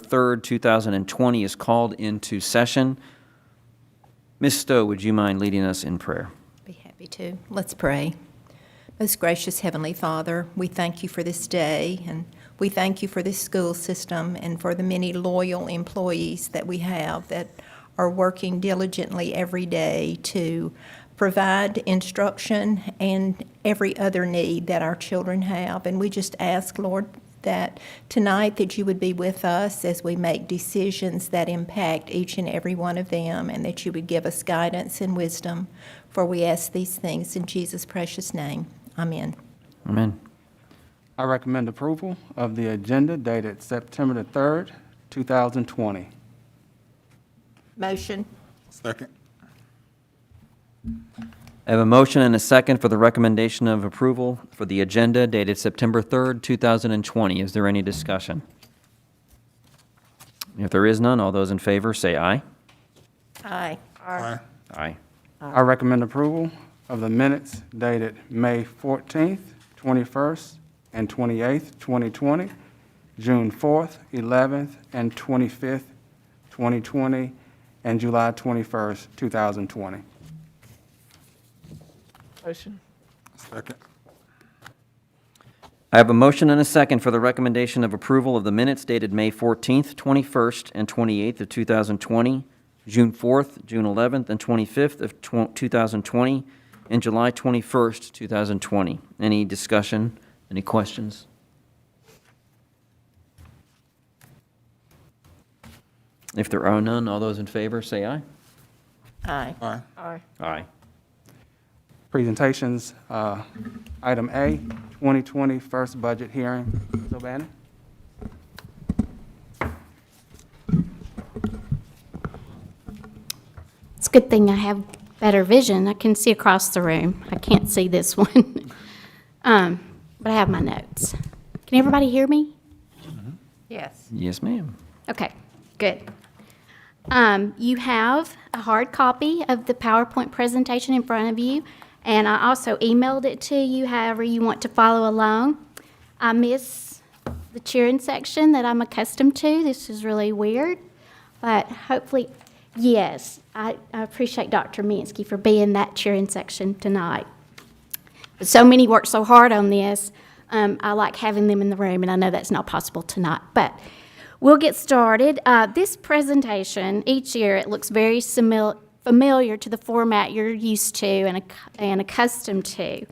3rd, 2020 is called into session. Ms. Stowe, would you mind leading us in prayer? Be happy to. Let's pray. Most gracious Heavenly Father, we thank you for this day, and we thank you for this school system and for the many loyal employees that we have that are working diligently every day to provide instruction and every other need that our children have. And we just ask, Lord, that tonight that you would be with us as we make decisions that impact each and every one of them, and that you would give us guidance and wisdom. For we ask these things in Jesus' precious name. Amen. Amen. I recommend approval of the agenda dated September the 3rd, 2020. Motion. Second. I have a motion and a second for the recommendation of approval for the agenda dated September 3rd, 2020. Is there any discussion? If there is none, all those in favor say aye. Aye. Aye. Aye. I recommend approval of the minutes dated May 14th, 21st, and 28th, 2020, June 4th, 11th, and 25th, 2020, and July 21st, 2020. Motion. Second. I have a motion and a second for the recommendation of approval of the minutes dated May 14th, 21st, and 28th of 2020, June 4th, June 11th, and 25th of 2020, and July 21st, 2020. Any discussion? Any questions? If there are none, all those in favor say aye. Aye. Aye. Aye. Aye. Presentations, item A, 2020 first budget hearing. Ms. O'Bannon? It's a good thing I have better vision. I can see across the room. I can't see this one. But I have my notes. Can everybody hear me? Yes. Yes, ma'am. Okay, good. You have a hard copy of the PowerPoint presentation in front of you, and I also emailed it to you, however you want to follow along. I miss the cheering section that I'm accustomed to. This is really weird, but hopefully, yes, I appreciate Dr. Minsky for being that cheering section tonight. But so many worked so hard on this. I like having them in the room, and I know that's not possible tonight, but we'll get started. This presentation, each year, it looks very familiar to the format you're used to and accustomed to.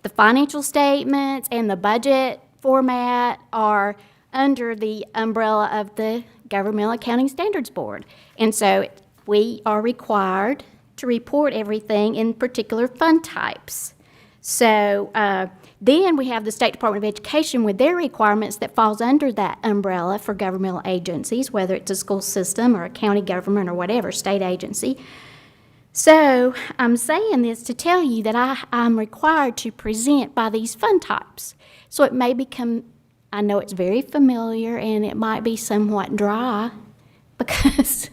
The financial statements and the budget format are under the umbrella of the Governmental Accounting Standards Board. And so we are required to report everything in particular fund types. So then we have the State Department of Education with their requirements that falls under that umbrella for governmental agencies, whether it's a school system or a county government or whatever, state agency. So I'm saying this to tell you that I'm required to present by these fund types. So it may become, I know it's very familiar and it might be somewhat dry because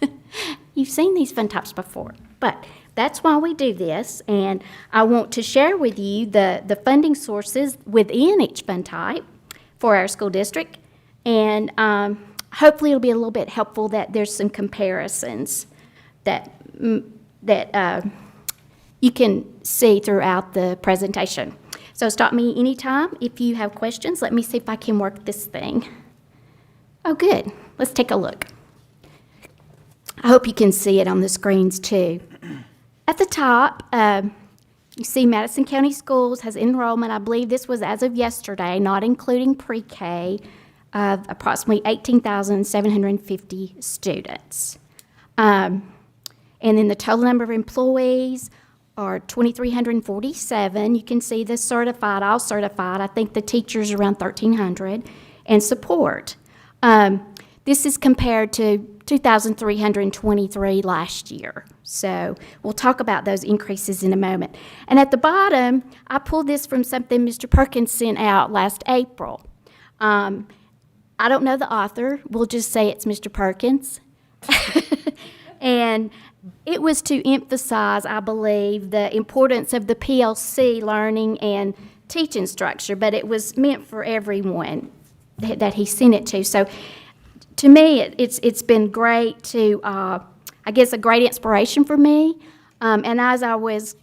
you've seen these fund types before. But that's why we do this, and I want to share with you the funding sources within each fund type for our school district, and hopefully it'll be a little bit helpful that there's some comparisons that you can see throughout the presentation. So stop me anytime if you have questions. Let me see if I can work this thing. Oh, good. Let's take a look. I hope you can see it on the screens too. At the top, you see Madison County Schools has enrollment, I believe this was as of yesterday, not including pre-K, of approximately 18,750 students. And then the total number of employees are 2,347. You can see the certified, all certified. I think the teachers are around 1,300. And support. This is compared to 2,323 last year. So we'll talk about those increases in a moment. And at the bottom, I pulled this from something Mr. Perkins sent out last April. I don't know the author. We'll just say it's Mr. Perkins. And it was to emphasize, I believe, the importance of the PLC learning and teaching structure, but it was meant for everyone that he sent it to. So to me, it's been great to, I guess, a great inspiration for me. And as I was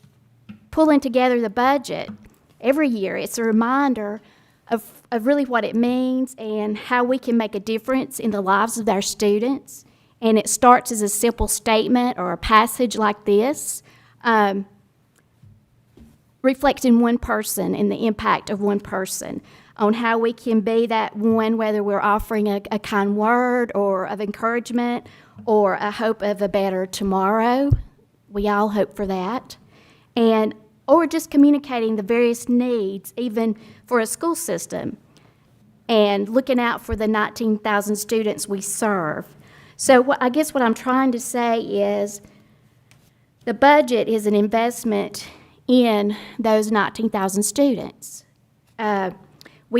pulling together the budget every year, it's a reminder of really what it means and how we can make a difference in the lives of our students. And it starts as a simple statement or a passage like this, reflecting one person and the impact of one person, on how we can be that one, whether we're offering a kind word or of encouragement or a hope of a better tomorrow. We all hope for that. Or just communicating the various needs, even for a school system, and looking out for the 19,000 students we serve. So I guess what I'm trying to say is the budget is an investment in those 19,000 students. I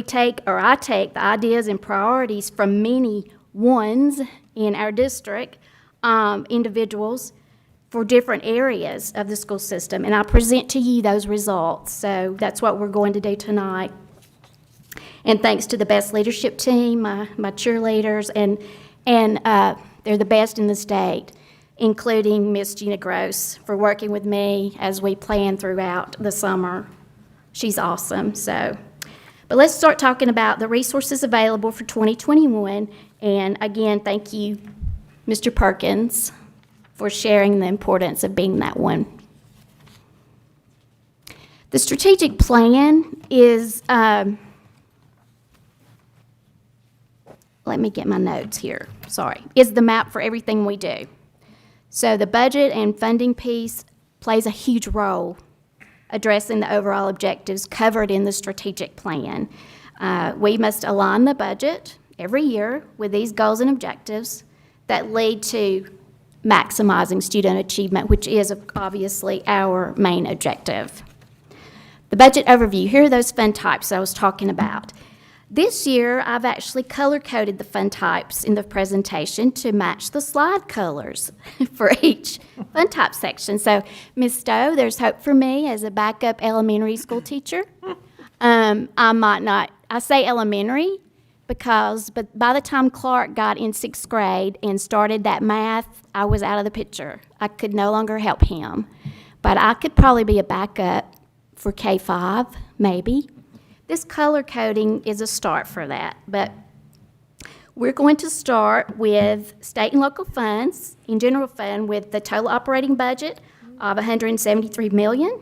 take the ideas and priorities from many ones in our district, individuals, for different areas of the school system, and I present to you those results. So that's what we're going to do tonight. And thanks to the best leadership team, my cheerleaders, and they're the best in the state, including Miss Gina Gross for working with me as we plan throughout the summer. She's awesome. But let's start talking about the resources available for 2021. And again, thank you, Mr. Perkins, for sharing the importance of being that one. The strategic plan is, let me get my notes here, sorry, is the map for everything we do. So the budget and funding piece plays a huge role addressing the overall objectives covered in the strategic plan. We must align the budget every year with these goals and objectives that lead to maximizing student achievement, which is obviously our main objective. The budget overview, here are those fund types I was talking about. This year, I've actually color-coded the fund types in the presentation to match the slide colors for each fund type section. So, Ms. Stowe, there's hope for me as a backup elementary school teacher. I say elementary but by the time Clark got in 6th grade and started that math, I was out of the picture. I could no longer help him. But I could probably be a backup for K-5, maybe. This color coding is a start for that, but we're going to start with state and local funds, in general fund, with the total operating budget of $173 million.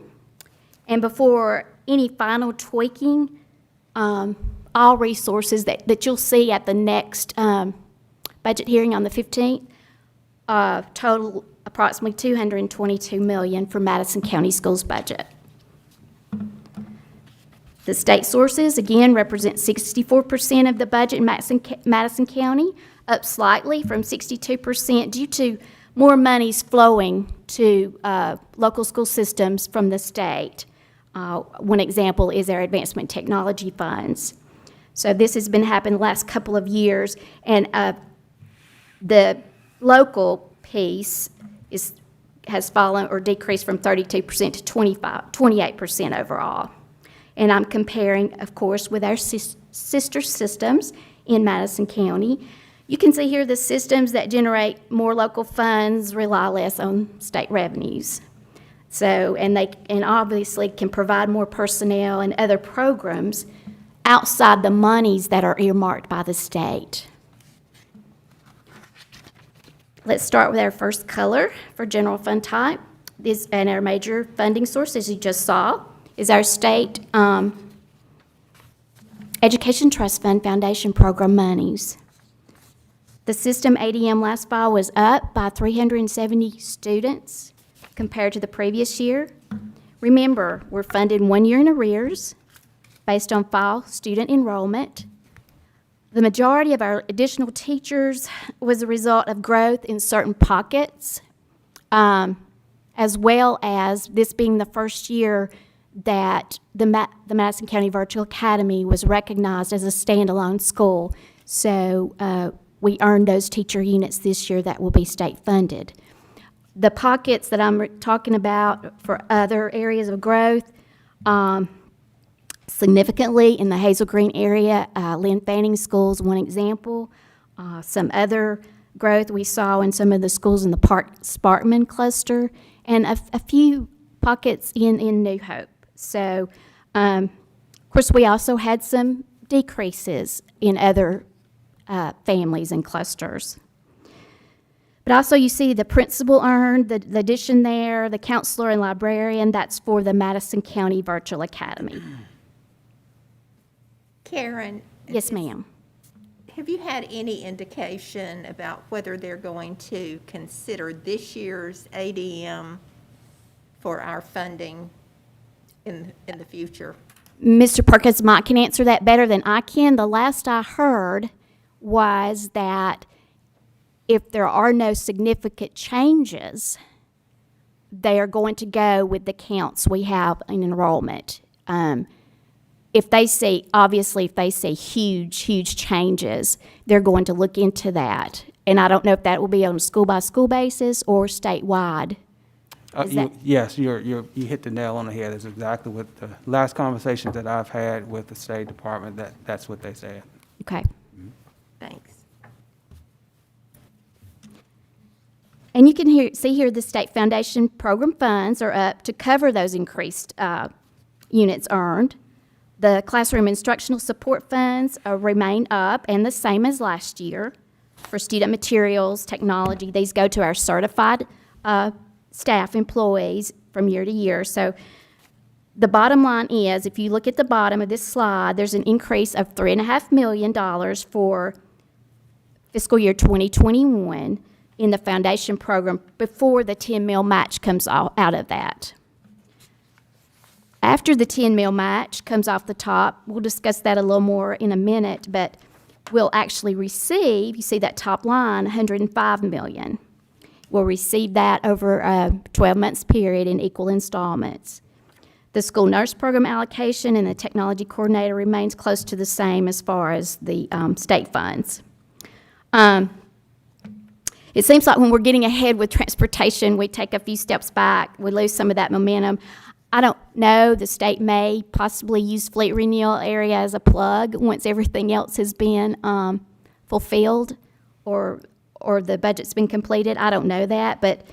And before any final tweaking, all resources that you'll see at the next budget hearing on the 15th, total approximately $222 million for Madison County Schools budget. The state sources, again, represent 64% of the budget in Madison County, up slightly from 62% due to more monies flowing to local school systems from the state. One example is our advancement technology funds. So this has been happening the last couple of years, and the local piece has fallen or decreased from 32% to 28% overall. And I'm comparing, of course, with our sister systems in Madison County. You can see here the systems that generate more local funds rely less on state revenues. So, and obviously can provide more personnel and other programs outside the monies that are earmarked by the state. Let's start with our first color for general fund type. And our major funding source, as you just saw, is our state Education Trust Fund Foundation Program monies. The system ADM last fall was up by 370 students compared to the previous year. Remember, we're funded 1 year in arrears based on fall student enrollment. The majority of our additional teachers was a result of growth in certain pockets, as well as this being the first year that the Madison County Virtual Academy was recognized as a standalone school. So we earned those teacher units this year that will be state funded. The pockets that I'm talking about for other areas of growth, significantly in the Hazel Green area, Lynn Fanning School is one example. Some other growth we saw in some of the schools in the Sparkman cluster, and a few pockets in New Hope. So, of course, we also had some decreases in other families and clusters. But also you see the principal earned, the addition there, the counselor and librarian, that's for the Madison County Virtual Academy. Karen? Yes, ma'am. Have you had any indication about whether they're going to consider this year's ADM for our funding in the future? Mr. Perkins might can answer that better than I can. The last I heard was that if there are no significant changes, they are going to go with the counts we have in enrollment. If they see, obviously, if they see huge changes, they're going to look into that. And I don't know if that will be on a school-by-school basis or statewide. Yes, you hit the nail on the head. That's exactly what the last conversations that I've had with the State Department, that's what they said. Okay. Thanks. And you can see here the State Foundation program funds are up to cover those increased units earned. The classroom instructional support funds remain up and the same as last year. For student materials, technology, these go to our certified staff employees from year to year. So the bottom line is, if you look at the bottom of this slide, there's an increase of $3.5 million for fiscal year 2021 in the foundation program before the 10 mil match comes out of that. After the 10 mil match comes off the top, we'll discuss that a little more in a minute, but we'll actually receive, you see that top line, $105 million. We'll receive that over a 12 months period in equal installments. The school nurse program allocation and the technology coordinator remains close to the same as far as the state funds. It seems like when we're getting ahead with transportation, we take a few steps back. We lose some of that momentum. I don't know, the state may possibly use fleet renewal area as a plug once everything else has been fulfilled or the budget's been completed. I don't know that, but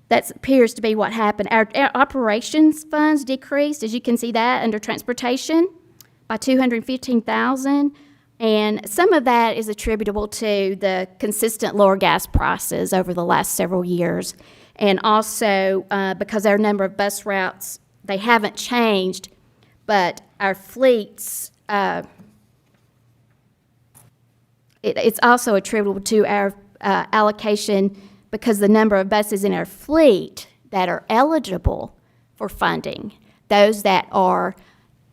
that appears to be what happened. Our operations funds decreased, as you can see that, under transportation by $215,000. And some of that is attributable to the consistent lower gas prices over the last several years. And also because our number of bus routes, they haven't changed, but our fleets, it's also attributable to our allocation because the number of buses in our fleet that are eligible for funding, those that are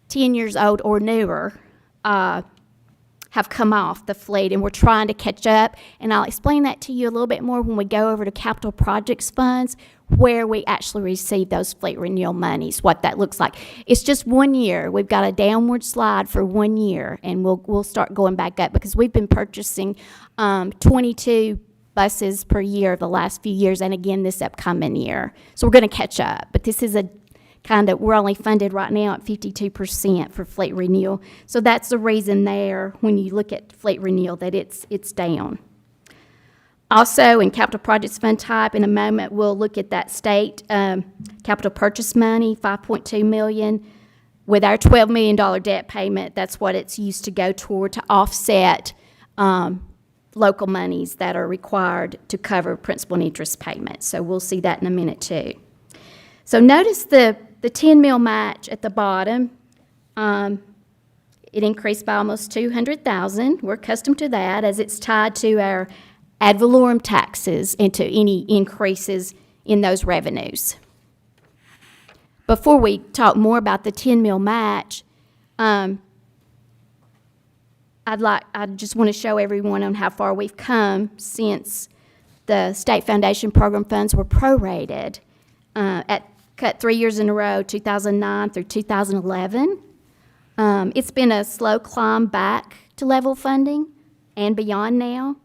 10 years old or newer, have come off the fleet, and we're trying to catch up. And I'll explain that to you a little bit more when we go over to capital projects funds, where we actually receive those fleet renewal monies, what that looks like. It's just 1 year. We've got a downward slide for 1 year, and we'll start going back up because we've been purchasing 22 buses per year the last few years, and again this upcoming year. So we're going to catch up, but this is a we're only funded right now at 52% for fleet renewal. So that's the reason there, when you look at fleet renewal, that it's down. Also, in capital projects fund type, in a moment, we'll look at that state capital purchase money, $5.2 million. With our $12 million debt payment, that's what it's used to go toward to offset local monies that are required to cover principal and interest payments. So we'll see that in a minute too. So notice the 10 mil match at the bottom. It increased by almost $200,000. We're accustomed to that as it's tied to our ad valorem taxes and to any increases in those revenues. Before we talk more about the 10 mil match, I just want to show everyone on how far we've come since the State Foundation program funds were prorated cut 3 years in a row, 2009 through 2011. It's been a slow climb back to level funding and beyond now.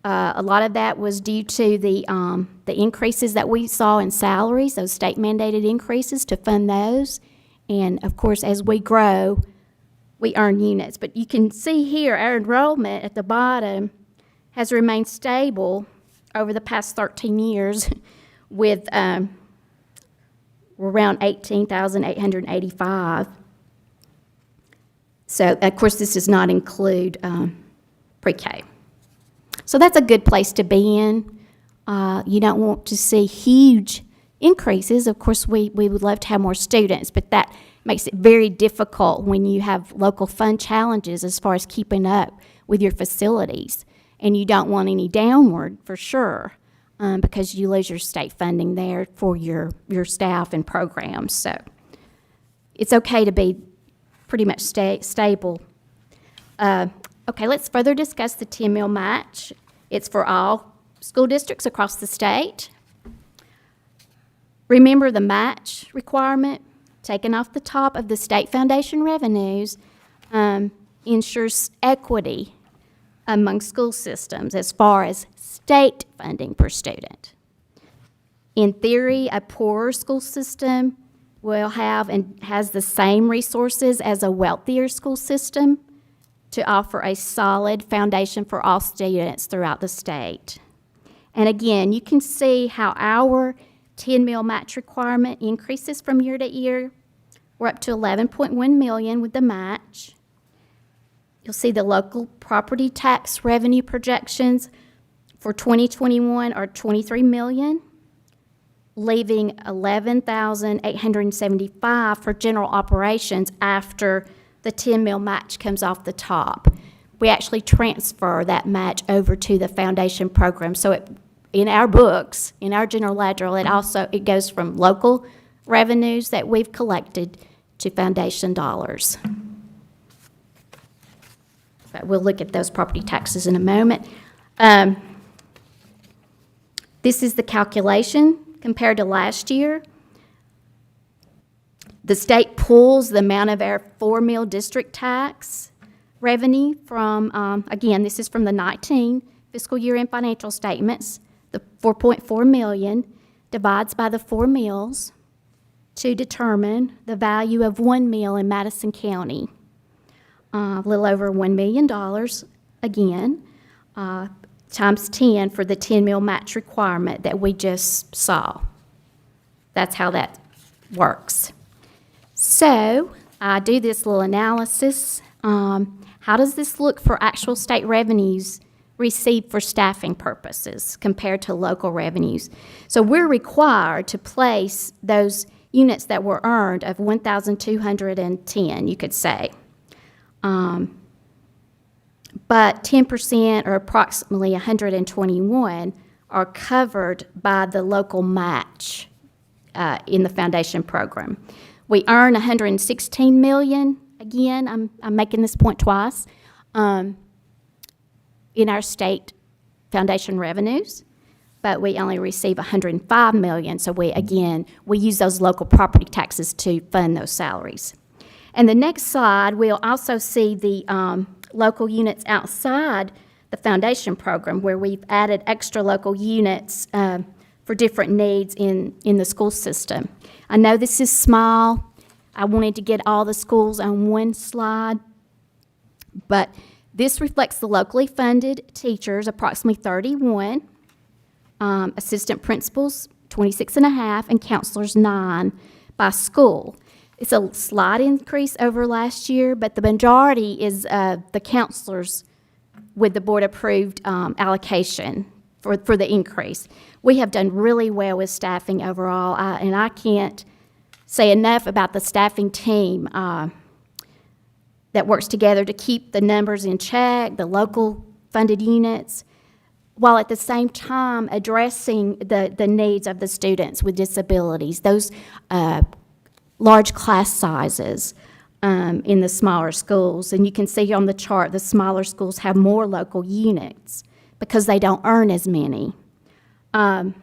A lot of that was due to the increases that we saw in salaries, those state-mandated increases to fund those. And, of course, as we grow, we earn units. But you can see here our enrollment at the bottom has remained stable over the past 13 years with around 18,885. So, of course, this does not include pre-K. So that's a good place to be in. You don't want to see huge increases. Of course, we would love to have more students, but that makes it very difficult when you have local fund challenges as far as keeping up with your facilities. And you don't want any downward for sure, because you lose your state funding there for your staff and programs. So it's okay to be pretty much stable. Okay, let's further discuss the 10 mil match. It's for all school districts across the state. Remember the match requirement, taken off the top of the state foundation revenues, ensures equity among school systems as far as state funding per student. In theory, a poorer school system will have and has the same resources as a wealthier school system to offer a solid foundation for all students throughout the state. And again, you can see how our 10 mil match requirement increases from year to year. We're up to 11.1 million with the match. You'll see the local property tax revenue projections for 2021 are 23 million, leaving 11,875 for general operations after the 10 mil match comes off the top. We actually transfer that match over to the foundation program. So in our books, in our general ledger, it goes from local revenues that we've collected to foundation dollars. But we'll look at those property taxes in a moment. This is the calculation compared to last year. The state pulls the amount of our 4 mil district tax revenue from, again, this is from the 19 fiscal year end financial statements. The 4.4 million divides by the 4 mills to determine the value of 1 mill in Madison County. A little over $1 million, again, times 10 for the 10 mil match requirement that we just saw. That's how that works. So I do this little analysis. How does this look for actual state revenues received for staffing purposes compared to local revenues? So we're required to place those units that were earned of 1,210, you could say. But 10% or approximately 121 are covered by the local match in the foundation program. We earn 116 million. Again, I'm making this point twice. In our state foundation revenues, but we only receive 105 million. So we use those local property taxes to fund those salaries. And the next slide, we'll also see the local units outside the foundation program, where we've added extra local units for different needs in the school system. I know this is small. I wanted to get all the schools on one slide, but this reflects the locally funded teachers, approximately 31, assistant principals, 26 and a half, and counselors, 9 by school. It's a slight increase over last year, but the majority is the counselors with the board-approved allocation for the increase. We have done really well with staffing overall, and I can't say enough about the staffing team that works together to keep the numbers in check, the local funded units, while at the same time addressing the needs of the students with disabilities, those large class sizes in the smaller schools. And you can see on the chart, the smaller schools have more local units because they don't earn as many. Mr.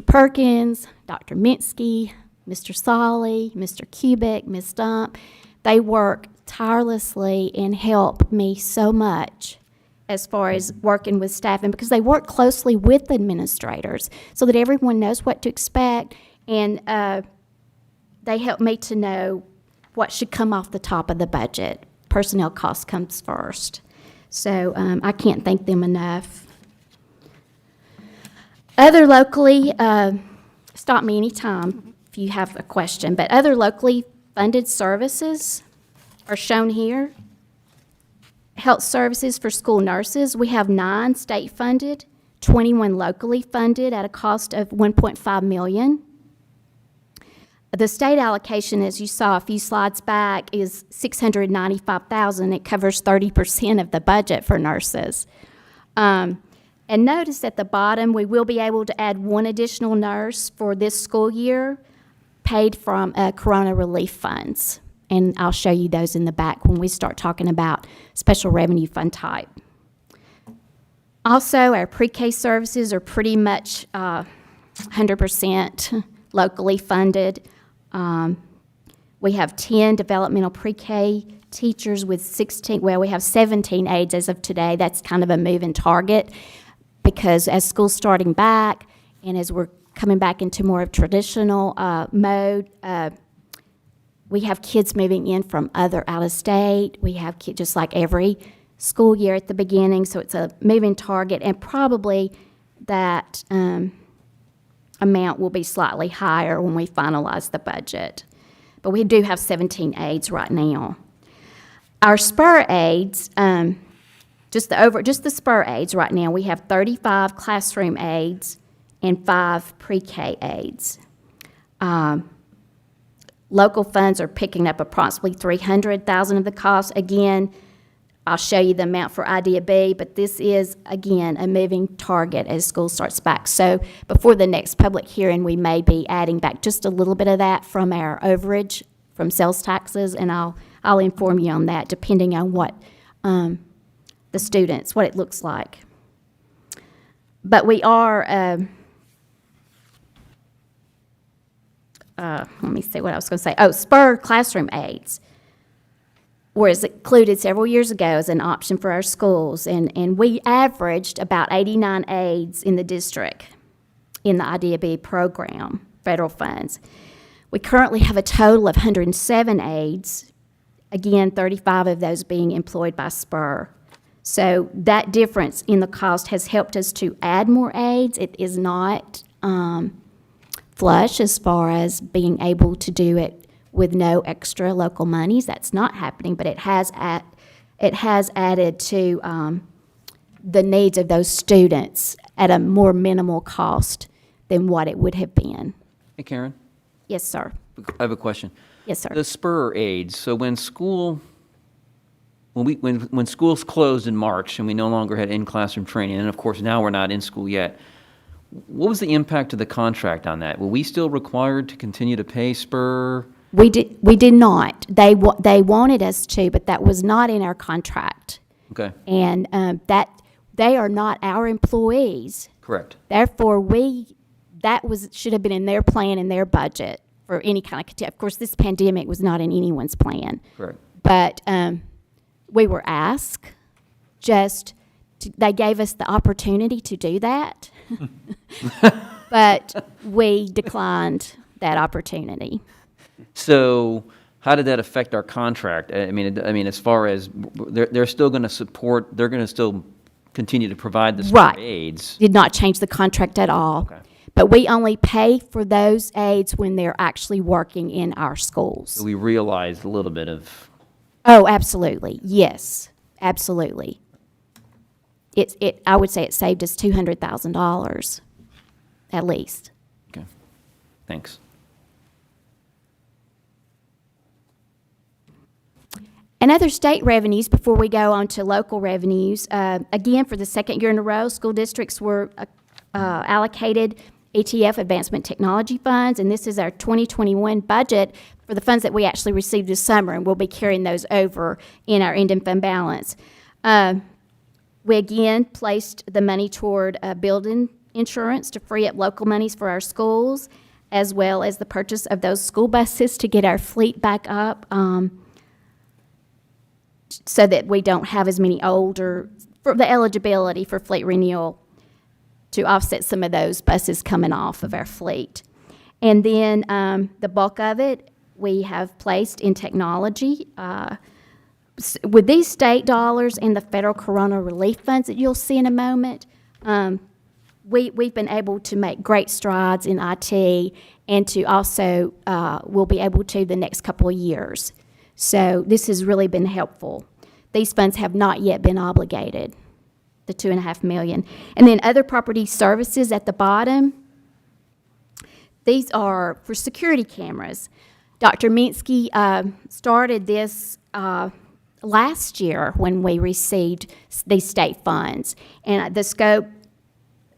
Perkins, Dr. Minsky, Mr. Solly, Mr. Kubik, Ms. Stump, they work tirelessly and help me so much as far as working with staffing, because they work closely with administrators so that everyone knows what to expect, and they help me to know what should come off the top of the budget. Personnel cost comes first. So I can't thank them enough. Other locally, stop me anytime if you have a question, but other locally funded services are shown here. Health services for school nurses, we have 9 state-funded, 21 locally funded at a cost of $1.5 million. The state allocation, as you saw a few slides back, is $695,000. It covers 30% of the budget for nurses. And notice at the bottom, we will be able to add 1 additional nurse for this school year, paid from Corona relief funds. And I'll show you those in the back when we start talking about special revenue fund type. Also, our pre-K services are pretty much 100% locally funded. We have 10 developmental pre-K teachers with 16, well, we have 17 aides as of today. That's kind of a moving target because as school's starting back and as we're coming back into more of traditional mode, we have kids moving in from other out of state. We have kids just like every school year at the beginning, so it's a moving target, and probably that amount will be slightly higher when we finalize the budget. But we do have 17 aides right now. Our Spur aides, just the Spur aides right now, we have 35 classroom aides and 5 pre-K aides. Local funds are picking up approximately $300,000 of the cost. Again, I'll show you the amount for Idea B, but this is, again, a moving target as school starts back. So before the next public hearing, we may be adding back just a little bit of that from our overage from sales taxes, and I'll inform you on that depending on what the students, what it looks like. But we are, let me see what I was going to say. Oh, Spur classroom aides was included several years ago as an option for our schools, and we averaged about 89 aides in the district in the Idea B program, federal funds. We currently have a total of 107 aides, again, 35 of those being employed by Spur. So that difference in the cost has helped us to add more aides. It is not flush as far as being able to do it with no extra local monies. That's not happening, but it has added to the needs of those students at a more minimal cost than what it would have been. Hey, Karen, Yes, sir. I have a question. Yes, sir. The Spur aides, so when schools closed in March and we no longer had in-classroom training, and of course now we're not in school yet, what was the impact of the contract on that? Were we still required to continue to pay Spur? We did not. They wanted us to, but that was not in our contract. Okay, And that they are not our employees. correct. Therefore, should have been in their plan and their budget for any kind of course, this pandemic was not in anyone's plan. Correct. But we were asked they gave us the opportunity to do that. But we declined that opportunity. So how did that affect our contract? I mean, as far as they're still going to support, they're going to still continue to provide the Spur Right. aides. Did not change the contract at all. Okay. But we only pay for those aides when they're actually working in our schools. So we realized a little bit of, Oh, absolutely. Yes, absolutely. I would say it saved us $200,000 at least. okay, thanks. And other state revenues, before we go on to local revenues, again, for the second year in a row, school districts were allocated ETF Advancement Technology Funds, and this is our 2021 budget for the funds that we actually received this summer, and we'll be carrying those over in our ending fund balance. We again placed the money toward building insurance to free up local monies for our schools, as well as the purchase of those school buses to get our fleet back up, so that we don't have as many older, for the eligibility for fleet renewal, to offset some of those buses coming off of our fleet. And then the bulk of it we have placed in technology. with these state dollars and the federal corona relief funds that you'll see in a moment, we've been able to make great strides in IT, and to also we'll be able to the next couple of years. So this has really been helpful. These funds have not yet been obligated, the $2.5 million. And then other property services at the bottom, these are for security cameras. Dr. Minsky started this last year when we received these state funds. And the scope,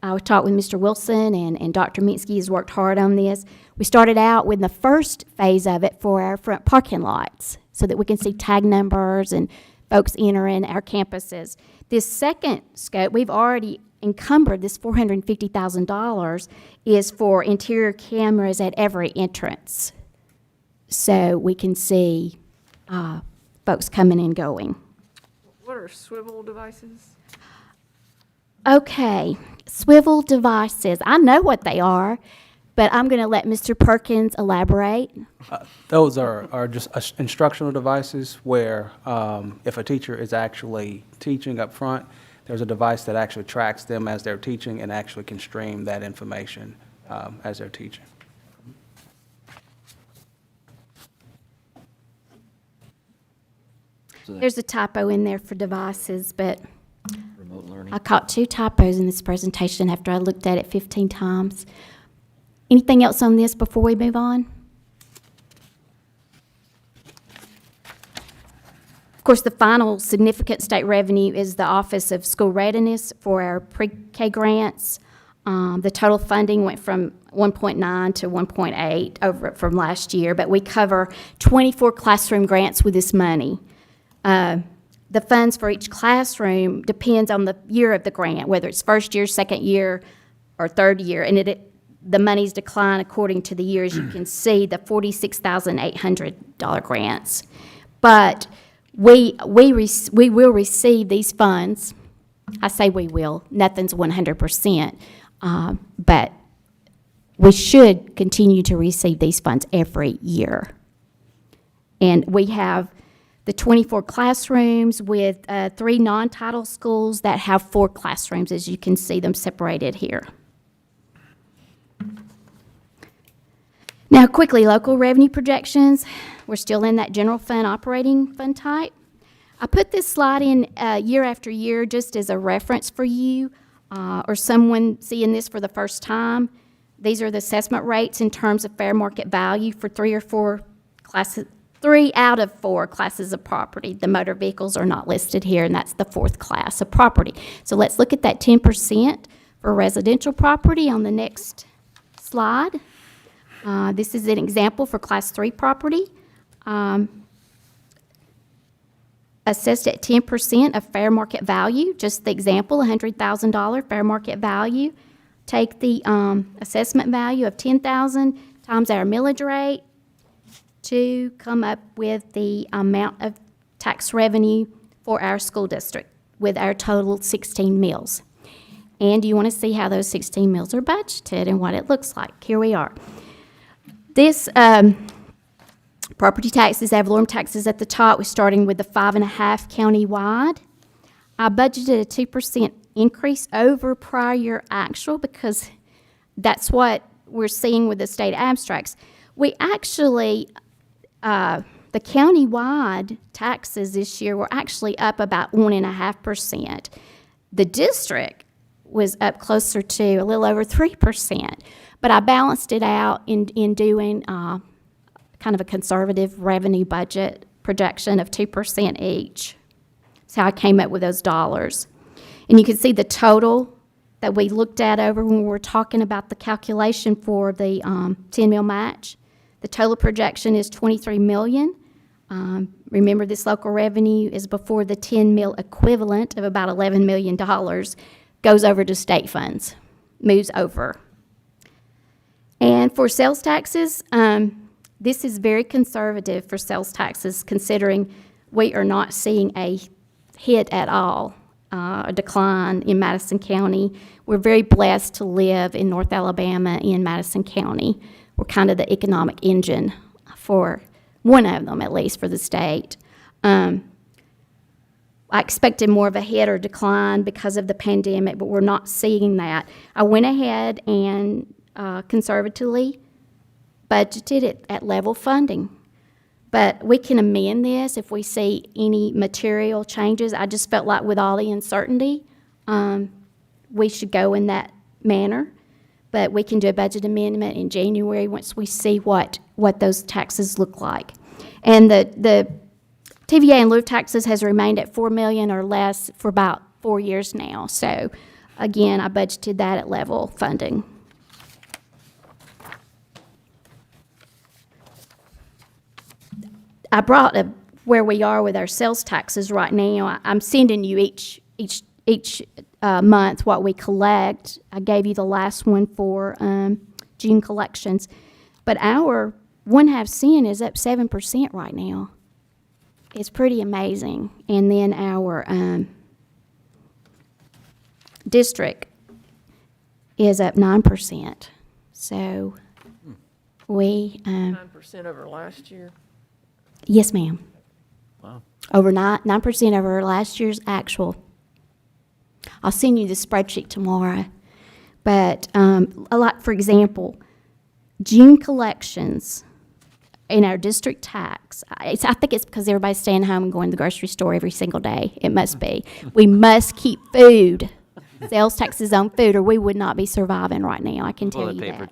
I talked with Mr. Wilson, and Dr. Minsky has worked hard on this. We started out with the first phase of it for our front parking lots so that we can see tag numbers and folks entering our campuses. This second scope, we've already encumbered this $450,000, is for interior cameras at every entrance, so we can see folks coming and going. What are swivel devices? Okay, swivel devices. I know what they are, but I'm going to let Mr. Perkins elaborate. Those are just instructional devices where if a teacher is actually teaching up front, there's a device that actually tracks them as they're teaching and actually can stream that information as they're teaching. There's a typo in there for devices, but Remote learning. I caught 2 typos in this presentation after I looked at it 15 times. Anything else on this before we move on? Of course, the final significant state revenue is the Office of School Readiness for our pre-K grants. The total funding went from 1.9 to 1.8 over from last year, but we cover 24 classroom grants with this money. The funds for each classroom depends on the year of the grant, whether it's first year, second year, or third year, and the monies decline according to the year. As you can see, the $46,800 grants. But we will receive these funds. I say we will. Nothing's 100%, but we should continue to receive these funds every year. And we have the 24 classrooms with 3 non-title schools that have 4 classrooms, as you can see them separated here. Now, quickly, local revenue projections. We're still in that general fund operating fund type. I put this slide in year after year just as a reference for you or someone seeing this for the first time. These are the assessment rates in terms of fair market value for 3 out of 4 classes of property. The motor vehicles are not listed here, and that's the 4th class of property. So let's look at that 10% for residential property on the next slide. This is an example for Class 3 property. Assessed at 10% of fair market value, just the example, $100,000 fair market value. Take the assessment value of $10,000 times our millage rate to come up with the amount of tax revenue for our school district with our total 16 mills. And you want to see how those 16 mills are budgeted and what it looks like. Here we are. This property taxes, ad valorem taxes at the top, we're starting with the 5.5 county-wide. I budgeted a 2% increase over prior year actual because that's what we're seeing with the state abstracts. We actually, the county-wide taxes this year were actually up about 1.5%. The district was up closer to a little over 3%. But I balanced it out in doing kind of a conservative revenue budget projection of 2% each. That's how I came up with those dollars. And you can see the total that we looked at over when we were talking about the calculation for the 10 mil match. The total projection is $23 million. Remember, this local revenue is before the 10 mil equivalent of about $11 million goes over to state funds, moves over. And for sales taxes, this is very conservative for sales taxes, considering we are not seeing a hit at all, a decline in Madison County. We're very blessed to live in North Alabama in Madison County. We're kind of the economic engine for one of them, at least, for the state. I expected more of a hit or decline because of the pandemic, but we're not seeing that. I went ahead and conservatively budgeted it at level funding. But we can amend this if we see any material changes. I just felt like with all the uncertainty, we should go in that manner. But we can do a budget amendment in January once we see what those taxes look like. And the TVA in lieu of taxes has remained at $4 million or less for about 4 years now. So again, I budgeted that at level funding. I brought where we are with our sales taxes right now. I'm sending you each month what we collect. I gave you the last one for June collections. But our 1/2 cent is up 7% right now. It's pretty amazing. And then our district is up 9%. So we 9% over last year. yes, ma'am. Wow. Over 9% over last year's actual. I'll send you the spreadsheet tomorrow. But for example, June collections in our district tax, I think it's because everybody's staying home and going to the grocery store every single day. It must be. We must keep food, sales taxes on food, or we would not be surviving right now. I can tell Toilet you paper,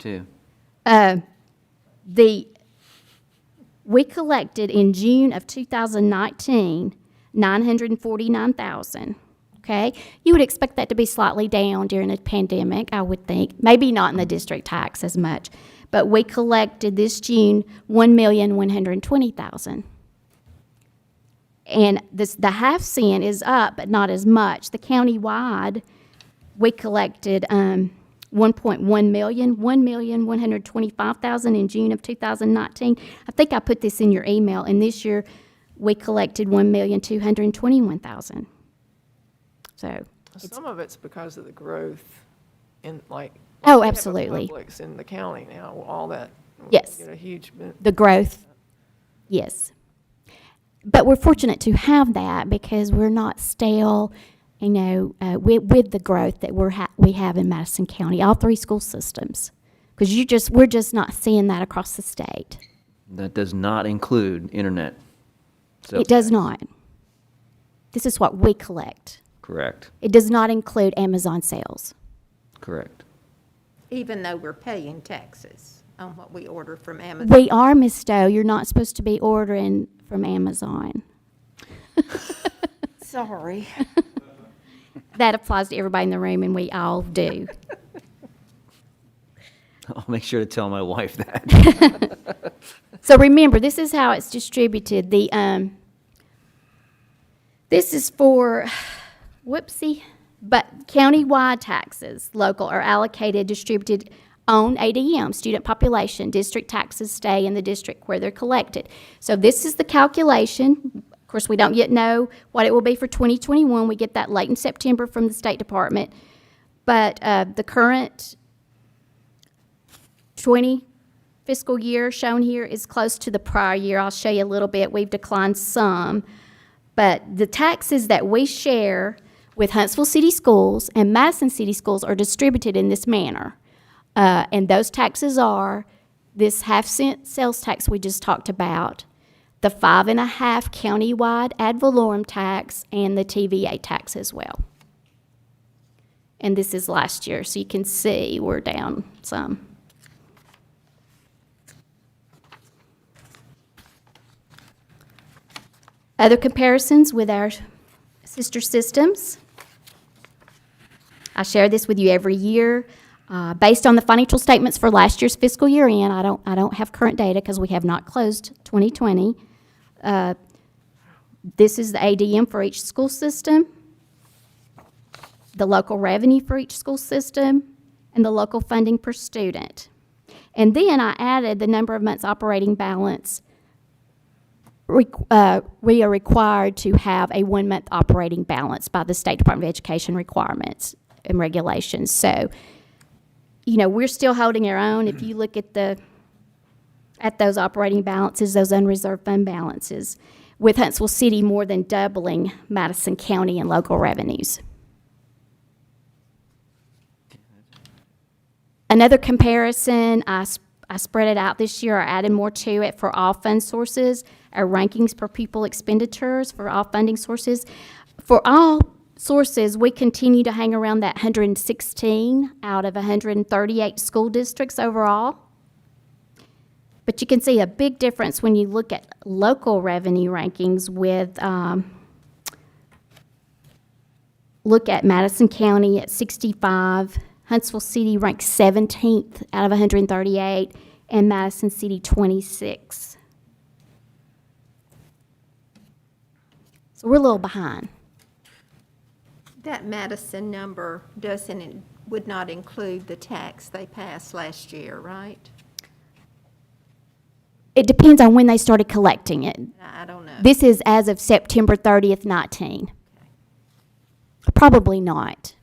that. too. We collected in June of 2019, $949,000. Okay, you would expect that to be slightly down during a pandemic, I would think. Maybe not in the district tax as much, but we collected this June $1,120,000. And the 1/2 cent is up, but not as much. The county-wide, we collected 1.1 million, 1,125,000 in June of 2019. I think I put this in your email, and this year we collected 1,221,000. So, Some of it's because of the growth in like. Oh, we have a absolutely. Publix in the county now, all that. we Yes. Get a huge. the growth, yes. But we're fortunate to have that because we're not stale, with the growth that we have in Madison County, all 3 school systems. Because we're just not seeing that across the state. That does not include internet. It does not. This is what we collect. Correct, It does not include Amazon sales. correct. Even though we're paying taxes on what we order from Amazon. We are, Miss Stowe. You're not supposed to be ordering from Amazon. Sorry. That applies to everybody in the room, and we all do. I'll make sure to tell my wife that. So remember, this is how it's distributed. This is for, but county-wide taxes, local, are allocated, distributed on ADM, student population. District taxes stay in the district where they're collected. So this is the calculation. Of course, we don't yet know what it will be for 2021. We get that late in September from the State Department. But the current 20 fiscal year shown here is close to the prior year. I'll show you a little bit. We've declined some. But the taxes that we share with Huntsville City Schools and Madison City Schools are distributed in this manner. And those taxes are this 1/2 cent sales tax we just talked about, the 5.5 countywide ad valorem tax, and the TVA tax as well. And this is last year, so you can see we're down some. Other comparisons with our sister systems. I share this with you every year. Based on the financial statements for last year's fiscal year end, I don't have current data because we have not closed 2020. This is the ADM for each school system, the local revenue for each school system, and the local funding per student. And then I added the number of months operating balance. We are required to have a 1-month operating balance by the State Department of Education requirements and regulations. So, we're still holding our own. If you look at those operating balances, those unreserved fund balances, with Huntsville City more than doubling Madison County in local revenues. Another comparison, I spread it out this year. I added more to it for all fund sources, our rankings per pupil expenditures for all funding sources. For all sources, we continue to hang around that 116 out of 138 school districts overall. But you can see a big difference when you look at local revenue rankings with, look at Madison County at 65, Huntsville City ranked 17th out of 138, and Madison City 26. So we're a little behind. That Madison number would not include the tax they passed last year, right? It depends on when they started collecting it. I don't know. This is as of September 30th, 19. Probably not.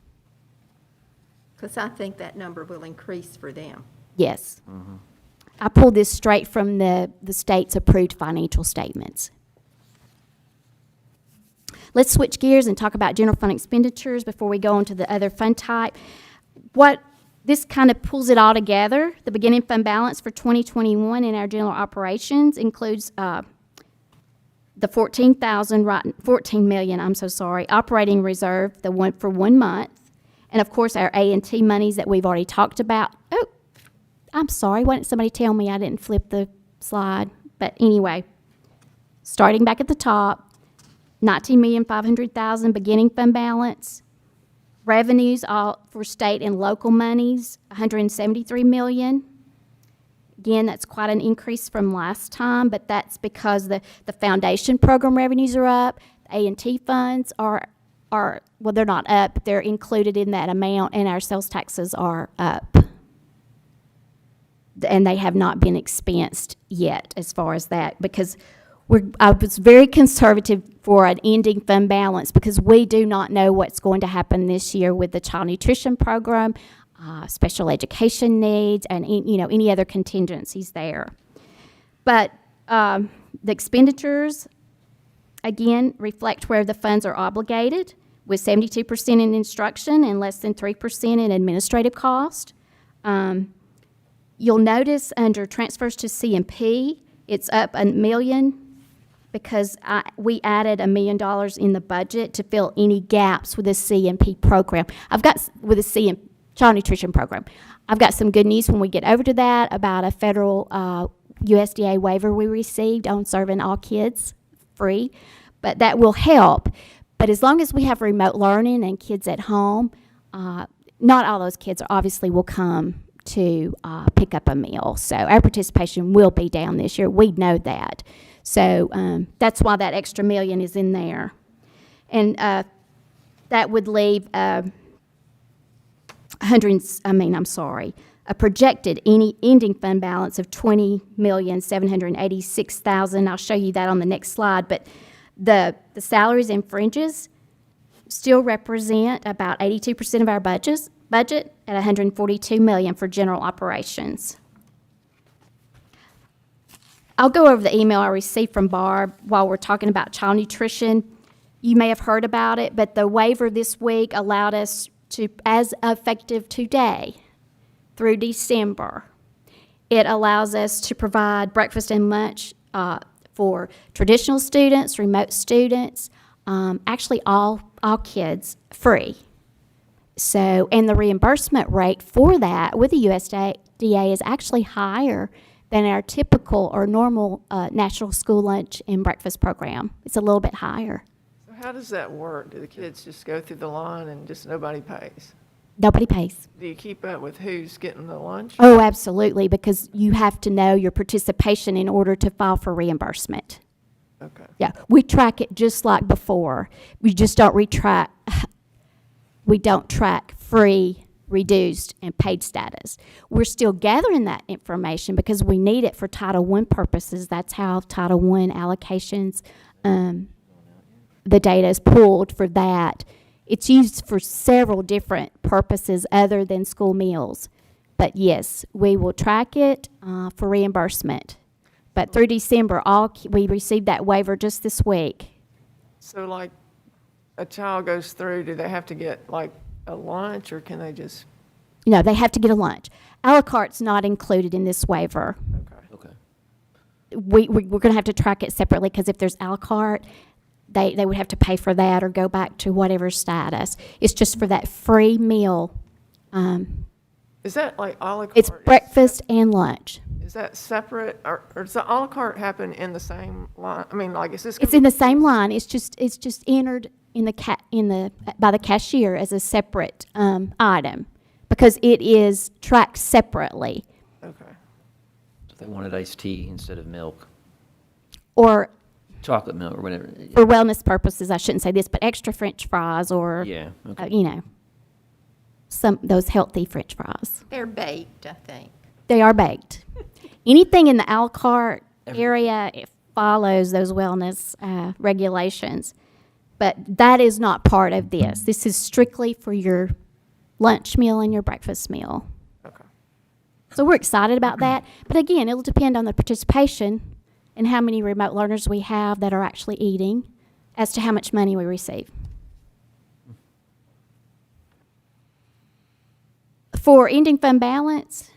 Because I think that number will increase for them. Yes. I pulled this straight from the state's approved financial statements. Let's switch gears and talk about general fund expenditures before we go on to the other fund type. This kind of pulls it all together. The beginning fund balance for 2021 in our general operations includes the 14 million, I'm so sorry, operating reserve, for 1 month. And of course, our A&T monies that we've already talked about. Oh, I'm sorry, why didn't somebody tell me I didn't flip the slide? But anyway, starting back at the top, $19,500,000 beginning fund balance. Revenues all for state and local monies, $173 million. Again, that's quite an increase from last time, but that's because the foundation program revenues are up. The A&T funds are well, they're not up, they're included in that amount, and our sales taxes are up. And they have not been expensed yet as far as that, because I was very conservative for an ending fund balance because we do not know what's going to happen this year with the child nutrition program, special education needs, and any other contingencies there. But the expenditures, again, reflect where the funds are obligated, with 72% in instruction and less than 3% in administrative cost. You'll notice under transfers to C&P, it's up $1 million because we added $1 million in the budget to fill any gaps with the C&P program. With the child nutrition program. I've got some good news when we get over to that about a federal USDA waiver we received on serving all kids free, but that will help. But as long as we have remote learning and kids at home, not all those kids obviously will come to pick up a meal. So our participation will be down this year. We know that. So that's why that extra $1 million is in there. And that would leave a projected ending fund balance of $20,786,000. I'll show you that on the next slide. But the salaries and fringes still represent about 82% of our budget at $142 million for general operations. I'll go over the email I received from Barb while we're talking about child nutrition. You may have heard about it, but the waiver this week allowed us to, as effective today through December, it allows us to provide breakfast and lunch for traditional students, remote students, actually all kids free. So, and the reimbursement rate for that with the USDA is actually higher than our typical or normal national school lunch and breakfast program. It's a little bit higher. So how does that work? Do the kids just go through the line and just nobody pays? Nobody pays. Do you keep up with who's getting the lunch? Oh, absolutely, because you have to know your participation in order to file for reimbursement. Okay. Yeah, we track it just like before. We just don't track free, reduced, and paid status. We're still gathering that information because we need it for Title I purposes. That's how Title I allocations, the data is pulled for that. It's used for several different purposes other than school meals. But yes, we will track it for reimbursement. But through December, we received that waiver just this week. So like a child goes through, do they have to get like a lunch or can they just, No, they have to get a lunch. A la carte's not included in this waiver. okay. Okay. We're going to have to track it separately because if there's a la carte, they would have to pay for that or go back to whatever status. It's just for that free meal. Is that like a la carte? It's breakfast and lunch. Is that separate or does the a la carte happen in the same line? I mean, like, is this? It's in the same line. It's just entered in by the cashier as a separate item because it is tracked separately. Okay. So they wanted iced tea instead of milk, Or chocolate milk or whatever. for wellness purposes, I shouldn't say this, but extra French fries or Yeah, okay. those healthy French fries. They're baked, I think. They are baked. Anything in the a la carte area, it follows those wellness regulations. But that is not part of this. This is strictly for your lunch meal and your breakfast meal. Okay. So we're excited about that. But again, it'll depend on the participation and how many remote learners we have that are actually eating as to how much money we receive. For ending fund balance,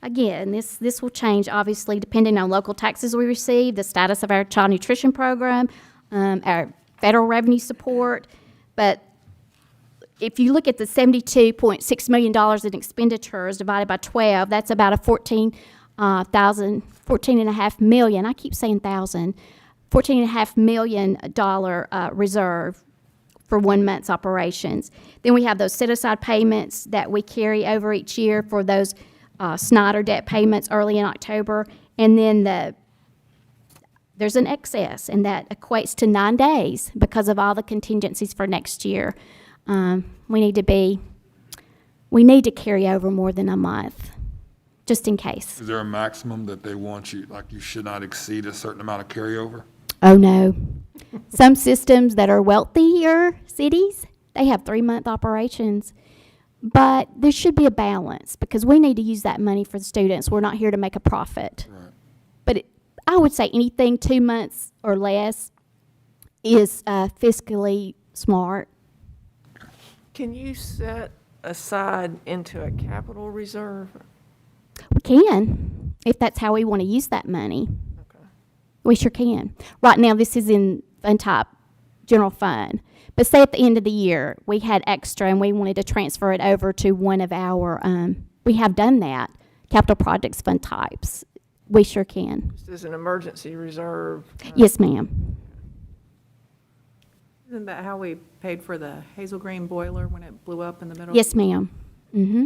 again, this will change obviously depending on local taxes we receive, the status of our child nutrition program, our federal revenue support. But if you look at the $72.6 million in expenditures divided by 12, that's about a $14.5 million. I keep saying thousand. $14.5 million reserve for 1 month's operations. Then we have those set-aside payments that we carry over each year for those Snyder debt payments early in October. And then there's an excess, and that equates to 9 days because of all the contingencies for next year. We need to carry over more than a month, just in case. Is there a maximum that they want you, like you should not exceed a certain amount of carryover? Oh, no. Some systems that are wealthier cities, they have 3-month operations. But there should be a balance because we need to use that money for the students. We're not here to make a profit. Right. But I would say anything 2 months or less is fiscally smart. Can you set aside into a capital reserve? We can, if that's how we want to use that money. Okay. We sure can. Right now, this is in fund type general fund. But say at the end of the year, we had extra and we wanted to transfer it over to one of our, we have done that, capital projects fund types. We sure can. Just as an emergency reserve? Yes, ma'am. Isn't that how we paid for the Hazel Green boiler when it blew up in the middle? Yes, ma'am. Mm-hmm.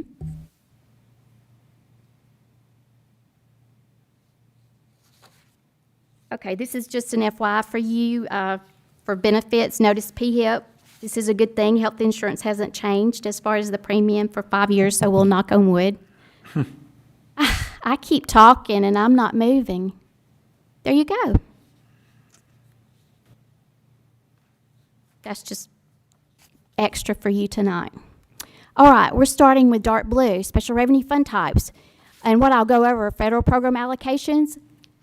Okay, this is just an FYI for you for benefits. Notice PHIP. This is a good thing. Health insurance hasn't changed as far as the premium for 5 years, so we'll knock on wood. I keep talking and I'm not moving. There you go. That's just extra for you tonight. All right, we're starting with dark blue, special revenue fund types. And what I'll go over are federal program allocations.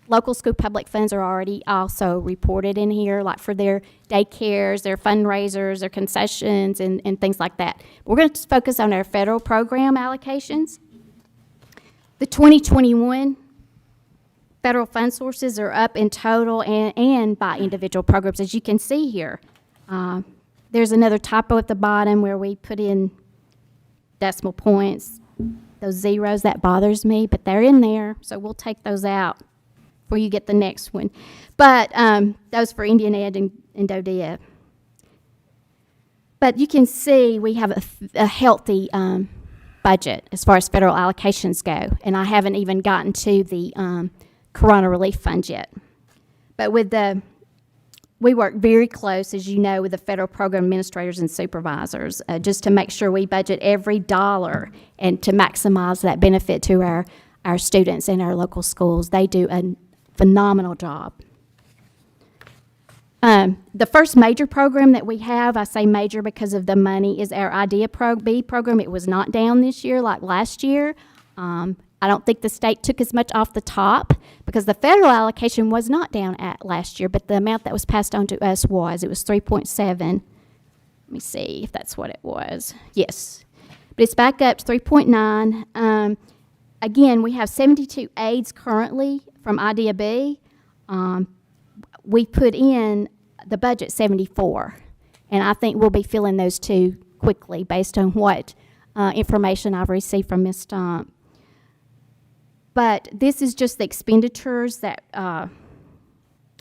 Local school public funds are already also reported in here, like for their daycares, their fundraisers, their concessions, and things like that. We're going to focus on our federal program allocations. The 2021 federal fund sources are up in total and by individual programs, as you can see here. There's another typo at the bottom where we put in decimal points. Those zeros, that bothers me, but they're in there, so we'll take those out before you get the next one. But those for Indian Ed and DODEA. But you can see we have a healthy budget as far as federal allocations go, and I haven't even gotten to the Corona Relief Fund yet. But we work very close, as you know, with the federal program administrators and supervisors, just to make sure we budget every dollar and to maximize that benefit to our students in our local schools. They do a phenomenal job. The first major program that we have, I say major because of the money, is our IDEA B program. It was not down this year like last year. I don't think the state took as much off the top because the federal allocation was not down at last year, but the amount that was passed on to us was. It was 3.7. Let me see if that's what it was. Yes. But it's back up to 3.9. Again, we have 72 aides currently from Idea B. We put in the budget 74, and I think we'll be filling those two quickly based on what information I've received from Ms. Stump. But this is just the expenditures that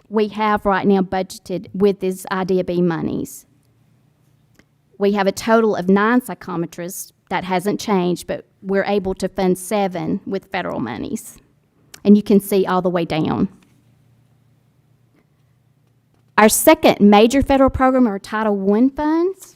we have right now budgeted with these Idea B monies. We have a total of 9 psychometrists. That hasn't changed, but we're able to fund 7 with federal monies. And you can see all the way down. Our second major federal program are Title I funds.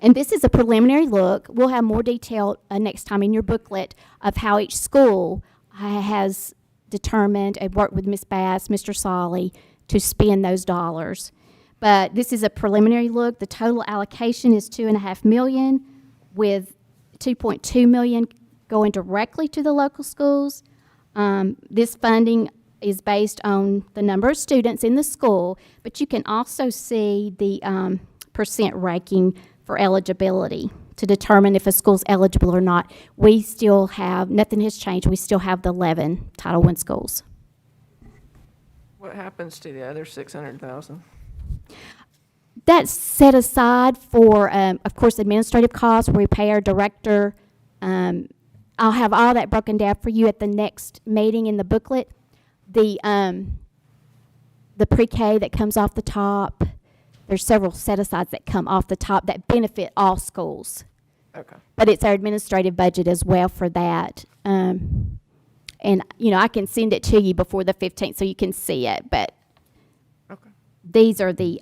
And this is a preliminary look. We'll have more detail next time in your booklet of how each school has determined and worked with Ms. Bass, Mr. Solly, to spend those dollars. But this is a preliminary look. The total allocation is $2.5 million, with $2.2 million going directly to the local schools. This funding is based on the number of students in the school, but you can also see the percent ranking for eligibility to determine if a school's eligible or not. We still have, nothing has changed, we still have the 11 Title I schools. What happens to the other 600,000? That's set aside for, of course, administrative costs, repair, director. I'll have all that broken down for you at the next meeting in the booklet. The pre-K that comes off the top, there's several set-asides that come off the top that benefit all schools. Okay. But it's our administrative budget as well for that. And, you know, I can send it to you before the 15th so you can see it. But Okay. these are the,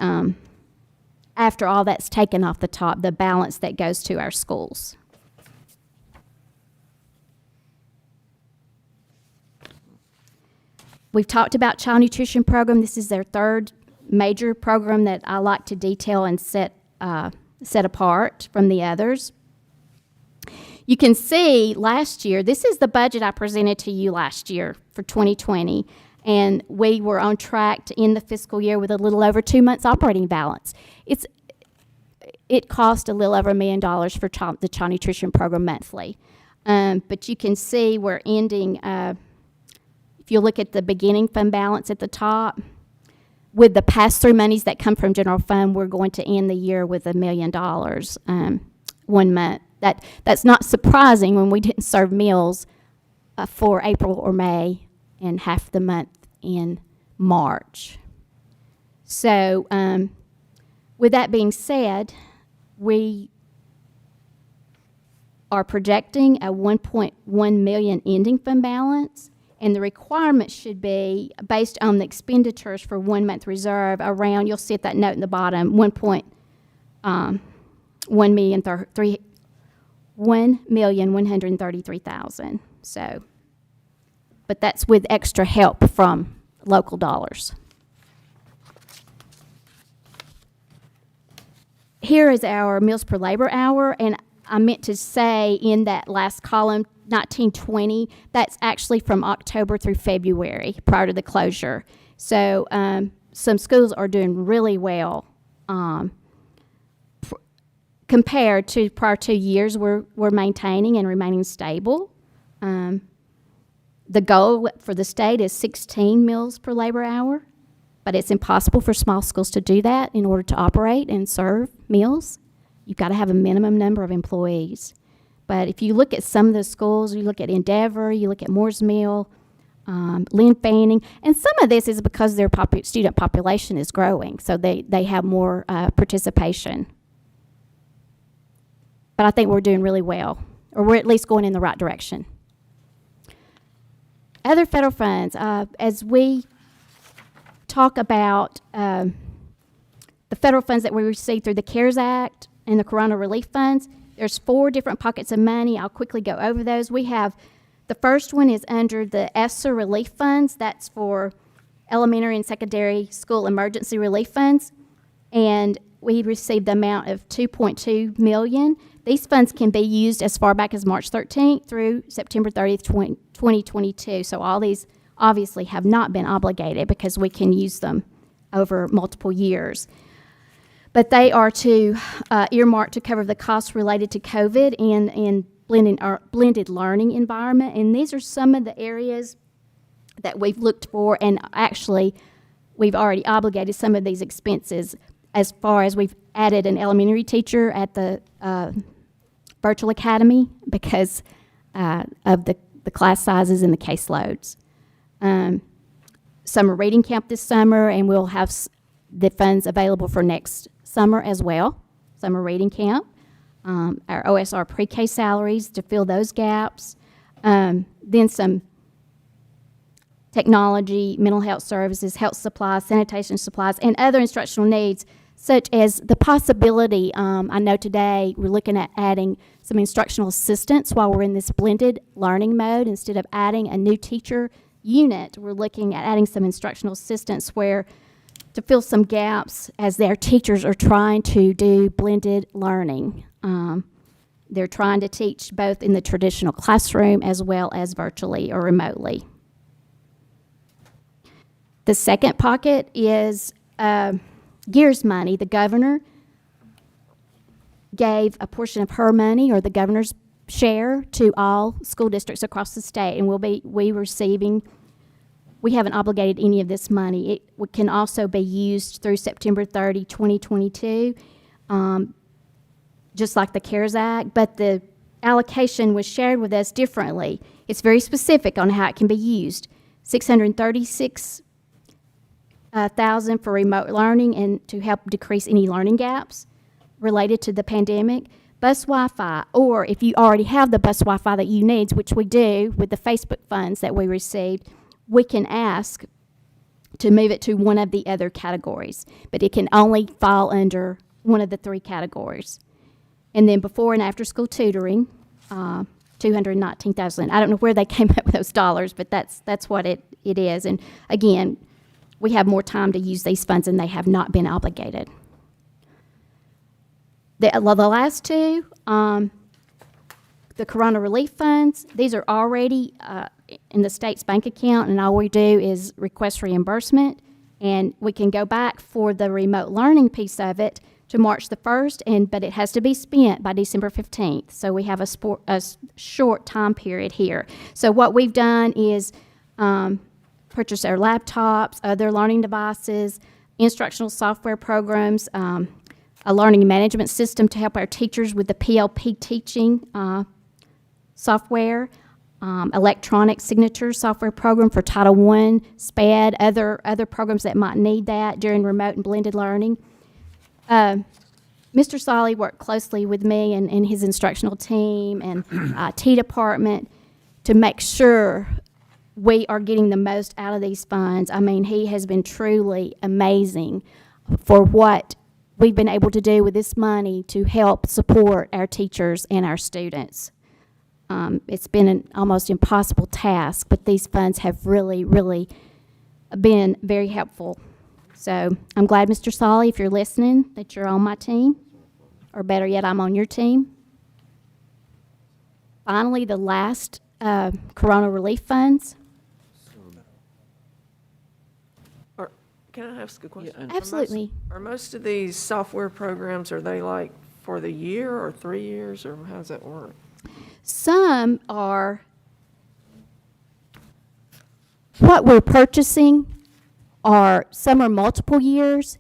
after all that's taken off the top, the balance that goes to our schools. We've talked about child nutrition program. This is their third major program that I like to detail and set apart from the others. You can see last year, this is the budget I presented to you last year for 2020, and we were on track to end the fiscal year with a little over 2 months operating balance. It cost a little over $1 million for the child nutrition program monthly. But you can see we're ending, if you look at the beginning fund balance at the top, with the pass-through monies that come from general fund, we're going to end the year with $1 million 1 month. That's not surprising when we didn't serve meals for April or May and half the month in March. So with that being said, we are projecting a 1.1 million ending fund balance, and the requirement should be, based on the expenditures for 1 month reserve, around, you'll see at that note in the bottom, 1,133,000. So, but that's with extra help from local dollars. Here is our meals per labor hour, and I meant to say in that last column, 1920, that's actually from October through February prior to the closure. So some schools are doing really well compared to prior 2 years. We're maintaining and remaining stable. The goal for the state is 16 meals per labor hour, but it's impossible for small schools to do that in order to operate and serve meals. You've got to have a minimum number of employees. But if you look at some of the schools, you look at Endeavor, you look at Moore's Mill, Lynn Fanning, and some of this is because their student population is growing, so they have more participation. But I think we're doing really well, or we're at least going in the right direction. Other federal funds, as we talk about the federal funds that we receive through the CARES Act and the Corona Relief Funds, there's 4 different pockets of money. I'll quickly go over those. We have, the first one is under the ESSER Relief Funds. That's for elementary and secondary school emergency relief funds. And we received the amount of $2.2 million. These funds can be used as far back as March 13th through September 30th, 2022. So all these obviously have not been obligated because we can use them over multiple years. But they are to earmark to cover the costs related to COVID in blended learning environment. And these are some of the areas that we've looked for, and actually we've already obligated some of these expenses as far as we've added an elementary teacher at the virtual academy because of the class sizes and the caseloads. Summer reading camp this summer, and we'll have the funds available for next summer as well, summer reading camp. Our OSR pre-K salaries to fill those gaps. Then some technology, mental health services, health supplies, sanitation supplies, and other instructional needs, such as the possibility, I know today we're looking at adding some instructional assistants while we're in this blended learning mode. Instead of adding a new teacher unit, we're looking at adding some instructional assistants where to fill some gaps as their teachers are trying to do blended learning. They're trying to teach both in the traditional classroom as well as virtually or remotely. The second pocket is GEARS money. The governor gave a portion of her money, or the governor's share, to all school districts across the state, and we haven't obligated any of this money. It can also be used through September 30, 2022, just like the CARES Act, but the allocation was shared with us differently. It's very specific on how it can be used. $636,000 for remote learning and to help decrease any learning gaps related to the pandemic. Bus Wi-Fi, or if you already have the bus Wi-Fi that you need, which we do with the Facebook funds that we received, we can ask to move it to one of the other categories, but it can only fall under one of the three categories. And then before and after school tutoring, $219,000. I don't know where they came up with those dollars, but that's what it is. And again, we have more time to use these funds, and they have not been obligated. The last two, the Corona Relief Funds, these are already in the state's bank account, and all we do is request reimbursement, and we can go back for the remote learning piece of it to March the 1st, but it has to be spent by December 15th. So we have a short time period here. So what we've done is purchase our laptops, other learning devices, instructional software programs, a learning management system to help our teachers with the PLP teaching software, electronic signature software program for Title I, SPED, other programs that might need that during remote and blended learning. Mr. Solly worked closely with me and his instructional team and IT department to make sure we are getting the most out of these funds. I mean, he has been truly amazing for what we've been able to do with this money to help support our teachers and our students. It's been an almost impossible task, but these funds have really, really been very helpful. So I'm glad, Mr. Solly, if you're listening, that you're on my team, or better yet, I'm on your team. Finally, the last Corona Relief Funds. Can I ask a question? Yeah, Absolutely. Are most of these software programs, are they like for the year or 3 years, or how does that work? Some are, what we're purchasing some are multiple years,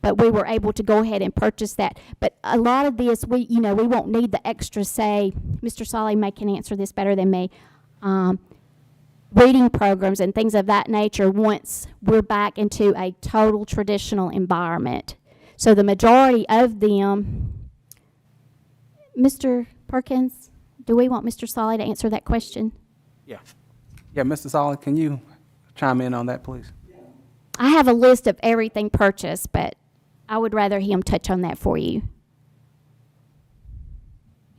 but we were able to go ahead and purchase that. But a lot of this, we won't need the extra, say, Mr. Solly can answer this better than me, reading programs and things of that nature once we're back into a total traditional environment. So the majority of them, Mr. Perkins, do we want Mr. Solly to answer that question? Yeah. Yeah, Mr. Solid, can you chime in on that, please? I have a list of everything purchased, but I would rather him touch on that for you.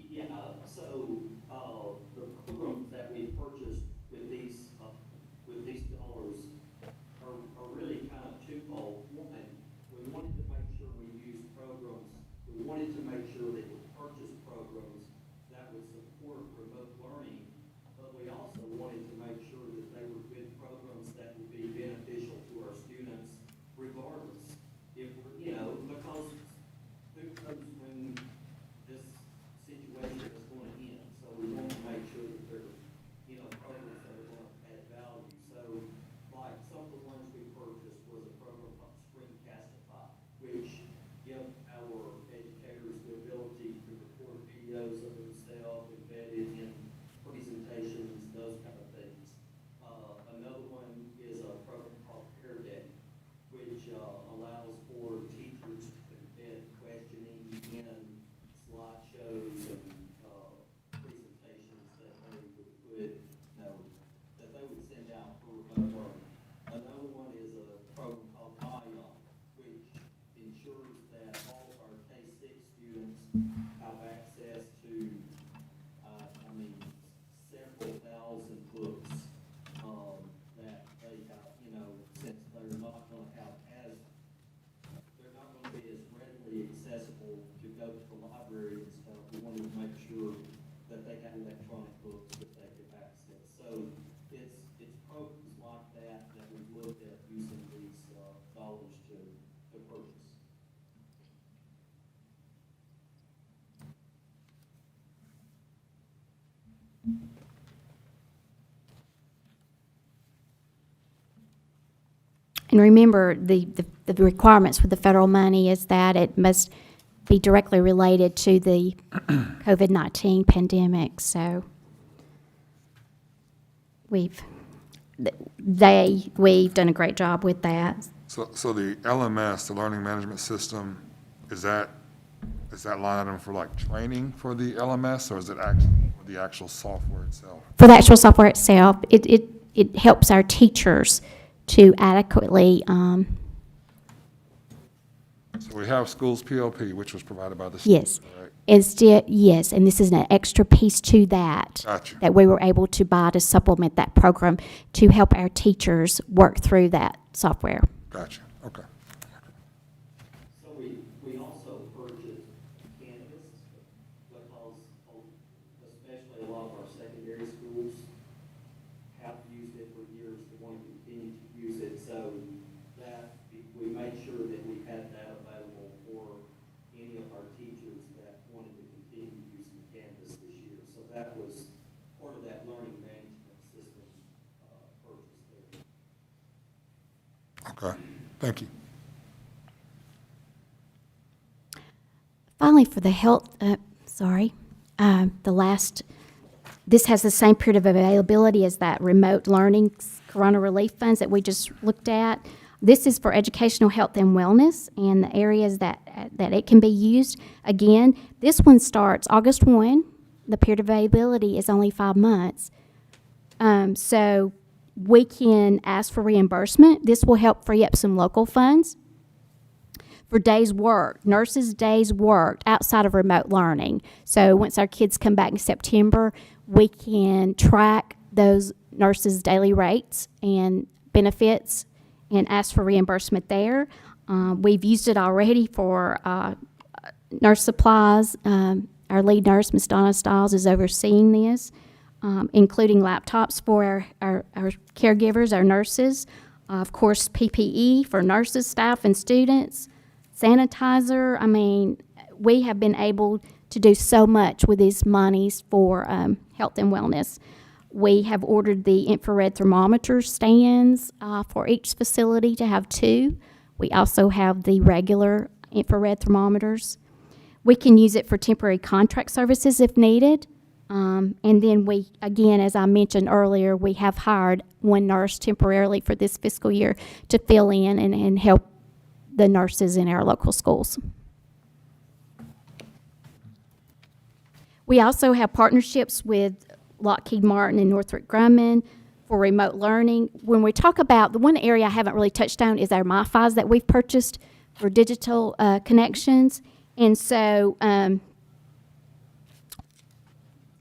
Yeah, so the programs that we purchased with these dollars are really kind of twofold. One, we wanted to make sure we used And remember, the requirements with the federal money is that it must be directly related to the COVID-19 pandemic. So we've done a great job with that. So the LMS, the Learning Management System, is that line item for like training for the LMS, or is it actually for the actual software itself? For the actual software itself, it helps our teachers to adequately, So we have schools PLP, which was provided by the state. yes. Right? Instead, yes, and this is an extra piece to that. Gotcha. That we were able to buy to supplement that program to help our teachers work through that software. Gotcha, okay. So we also purchased Canvas because especially a lot of our secondary schools have used it for years, they want to continue to use it, so that we made sure that we had that available for any of our teachers that wanted to continue using Canvas this year. So that was part of that learning management system purchase there. Okay, thank you. Finally, for the health, this has the same period of availability as that remote learning corona relief funds that we just looked at. This is for educational health and wellness and the areas that it can be used. Again, this one starts August 1. The period of availability is only 5 months. So we can ask for reimbursement. This will help free up some local funds for days worked, nurses' days worked outside of remote learning. So once our kids come back in September, we can track those nurses' daily rates and benefits and ask for reimbursement there. We've used it already for nurse supplies. Our lead nurse, Ms. Donna Stiles, is overseeing this, including laptops for our caregivers, our nurses. Of course, PPE for nurses, staff, and students. Sanitizer. I mean, we have been able to do so much with these monies for health and wellness. We have ordered the infrared thermometer stands for each facility to have 2. We also have the regular infrared thermometers. We can use it for temporary contract services if needed. And then we, again, as I mentioned earlier, we have hired one nurse temporarily for this fiscal year to fill in and help the nurses in our local schools. We also have partnerships with Lockheed Martin and Northrop Grumman for remote learning. When we talk about, the one area I haven't really touched on is our MiFis that we've purchased for digital connections. And so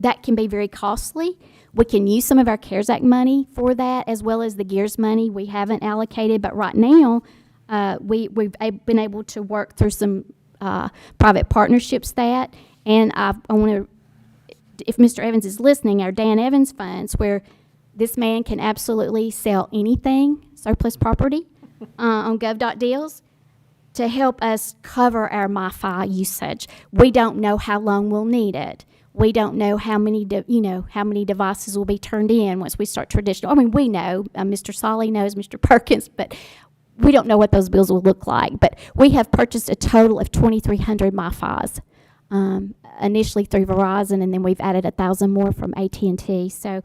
that can be very costly. We can use some of our CARES Act money for that, as well as the GEARS money we haven't allocated. But right now, we've been able to work through some private partnerships and I want to, if Mr. Evans is listening, our Dan Evans funds, where this man can absolutely sell anything, surplus property, on gov.deals to help us cover our MiFi usage. We don't know how long we'll need it. We don't know how many devices will be turned in once we start traditional. I mean, we know, Mr. Solly knows, Mr. Perkins, but we don't know what those bills will look like. But we have purchased a total of 2,300 MiFis, initially through Verizon, and then we've added 1,000 more from AT&T. So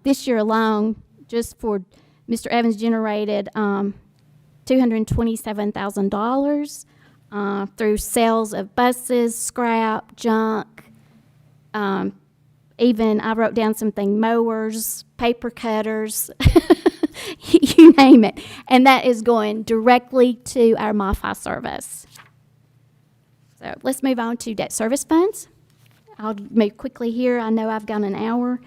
this year alone, just for Mr. Evans generated $227,000 through sales of buses, scrap, junk, even I wrote down something, mowers, paper cutters, you name it. And that is going directly to our MiFi service. So let's move on to debt service funds. I'll move quickly here. I know I've gone an hour.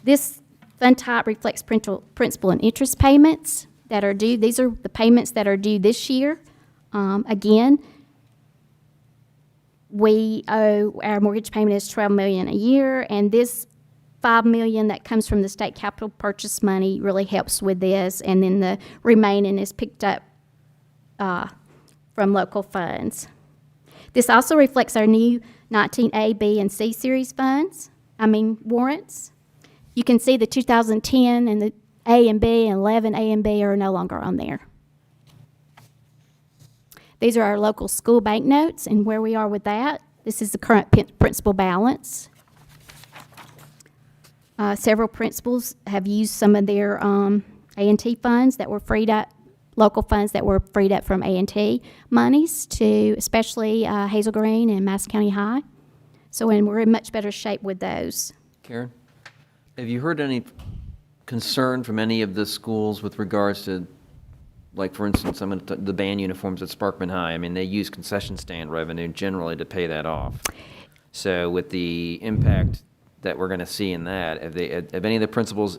This fund type reflects principal and interest payments that are due. These are the payments that are due this year. Again, we owe, our mortgage payment is $12 million a year, and this $5 million that comes from the state capital purchase money really helps with this, and then the remaining is picked up from local funds. This also reflects our new 19A, B, and C series warrants. You can see the 2010 and the A and B and 11 A and B are no longer on there. These are our local school banknotes and where we are with that. This is the current principal balance. Several principals have used some of their A&T funds that were freed up, local funds that were freed up from A&T monies to especially Hazel Green and Madison County High. So we're in much better shape with those. Karen, have you heard any concern from any of the schools with regards to, like, for instance, some of the band uniforms at Sparkman High? I mean, they use concession stand revenue generally to pay that off. So with the impact that we're going to see in that, have any of the principals?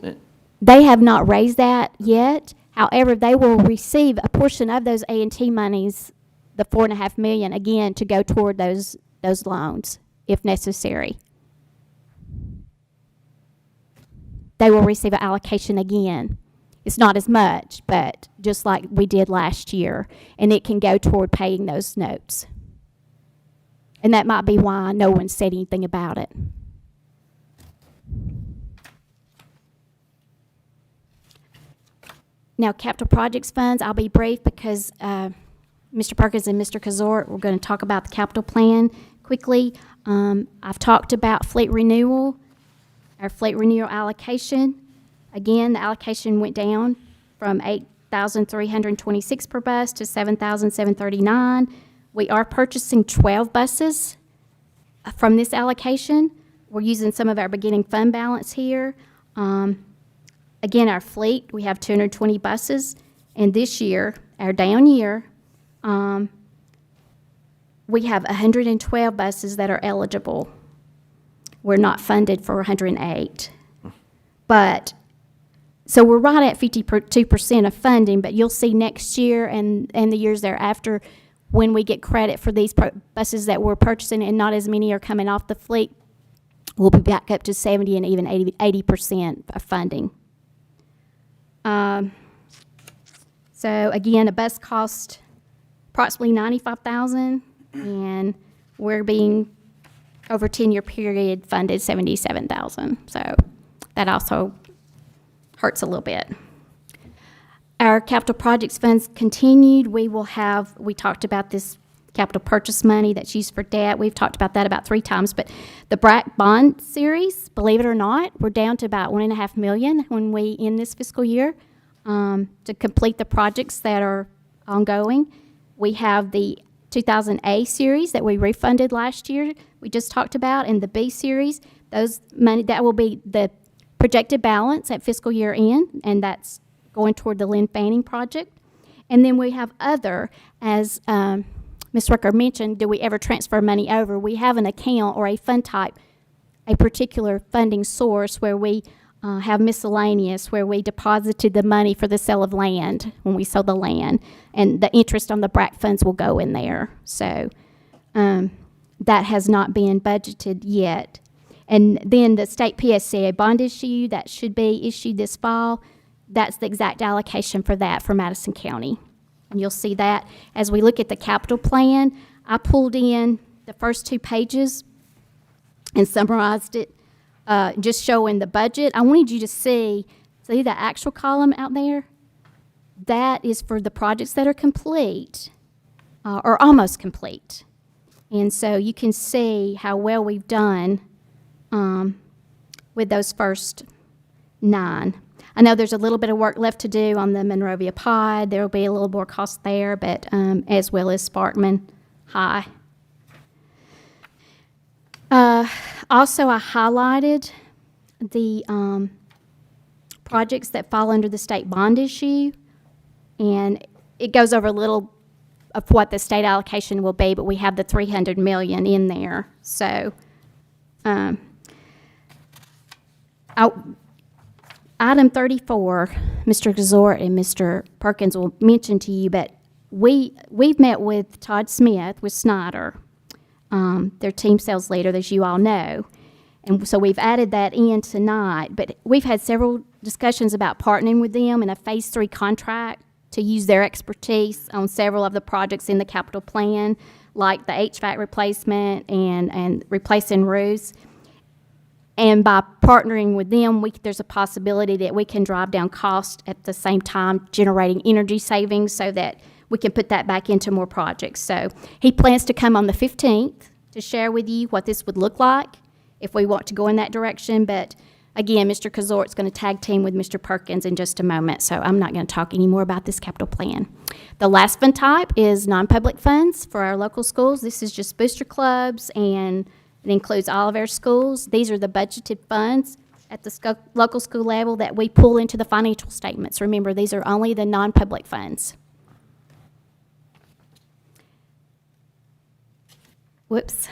They have not raised that yet. However, they will receive a portion of those A&T monies, the $4.5 million, again, to go toward those loans, if necessary. They will receive an allocation again. It's not as much, but just like we did last year, and it can go toward paying those notes. And that might be why no one said anything about it. Now, capital projects funds, I'll be brief because Mr. Perkins and Mr. Kazort, we're going to talk about the capital plan quickly. I've talked about fleet renewal, our fleet renewal allocation. Again, the allocation went down from 8,326 per bus to 7,739. We are purchasing 12 buses from this allocation. We're using some of our beginning fund balance here. Again, our fleet, we have 220 buses, and this year, our down year, we have 112 buses that are eligible. We're not funded for 108. But, so we're right at 52% of funding, but you'll see next year and the years thereafter, when we get credit for these buses that we're purchasing and not as many are coming off the fleet, we'll be back up to 70 and even 80% of funding. So again, a bus cost approximately $95,000, and we're being over 10-year period funded $77,000. So that also hurts a little bit. Our capital projects funds continued. We talked about this capital purchase money that's used for debt. We've talked about that about 3 times, but the BRAC bond series, believe it or not, we're down to about $1.5 million when we end this fiscal year to complete the projects that are ongoing. We have the 2000A series that we refunded last year, we just talked about, and the B series, those money, that will be the projected balance at fiscal year end, and that's going toward the Lynn Fanning project. And then we have other, as Ms. Rucker mentioned, do we ever transfer money over? We have an account or a fund type, a particular funding source where we have miscellaneous, where we deposited the money for the sale of land when we sold the land, and the interest on the BRAC funds will go in there. So that has not been budgeted yet. And then the state PSCA bond issue that should be issued this fall, that's the exact allocation for that for Madison County. And you'll see that as we look at the capital plan. I pulled in the first 2 pages and summarized it, just showing the budget. I wanted you to see the actual column out there? That is for the projects that are complete or almost complete. And so you can see how well we've done with those first 9. I know there's a little bit of work left to do on the Monrovia Pod. There will be a little more cost there, but as well as Sparkman High. Also, I highlighted the projects that fall under the state bond issue, and it goes over a little of what the state allocation will be, but we have the $300 million in there. So, item 34, Mr. Gazort and Mr. Perkins will mention to you, but we've met with Todd Smith with Snyder, their team sales leader, as you all know. And so we've added that in tonight, but we've had several discussions about partnering with them in a phase 3 contract to use their expertise on several of the projects in the capital plan, like the HVAC replacement and replacing roofs. And by partnering with them, there's a possibility that we can drive down cost at the same time generating energy savings so that we can put that back into more projects. So he plans to come on the 15th to share with you what this would look like if we want to go in that direction. But again, Mr. Kazort's going to tag team with Mr. Perkins in just a moment, so I'm not going to talk any more about this capital plan. The last fund type is non-public funds for our local schools. This is just booster clubs, and it includes all of our schools. These are the budgeted funds at the local school level that we pull into the financial statements. Remember, these are only the non-public funds. Whoops.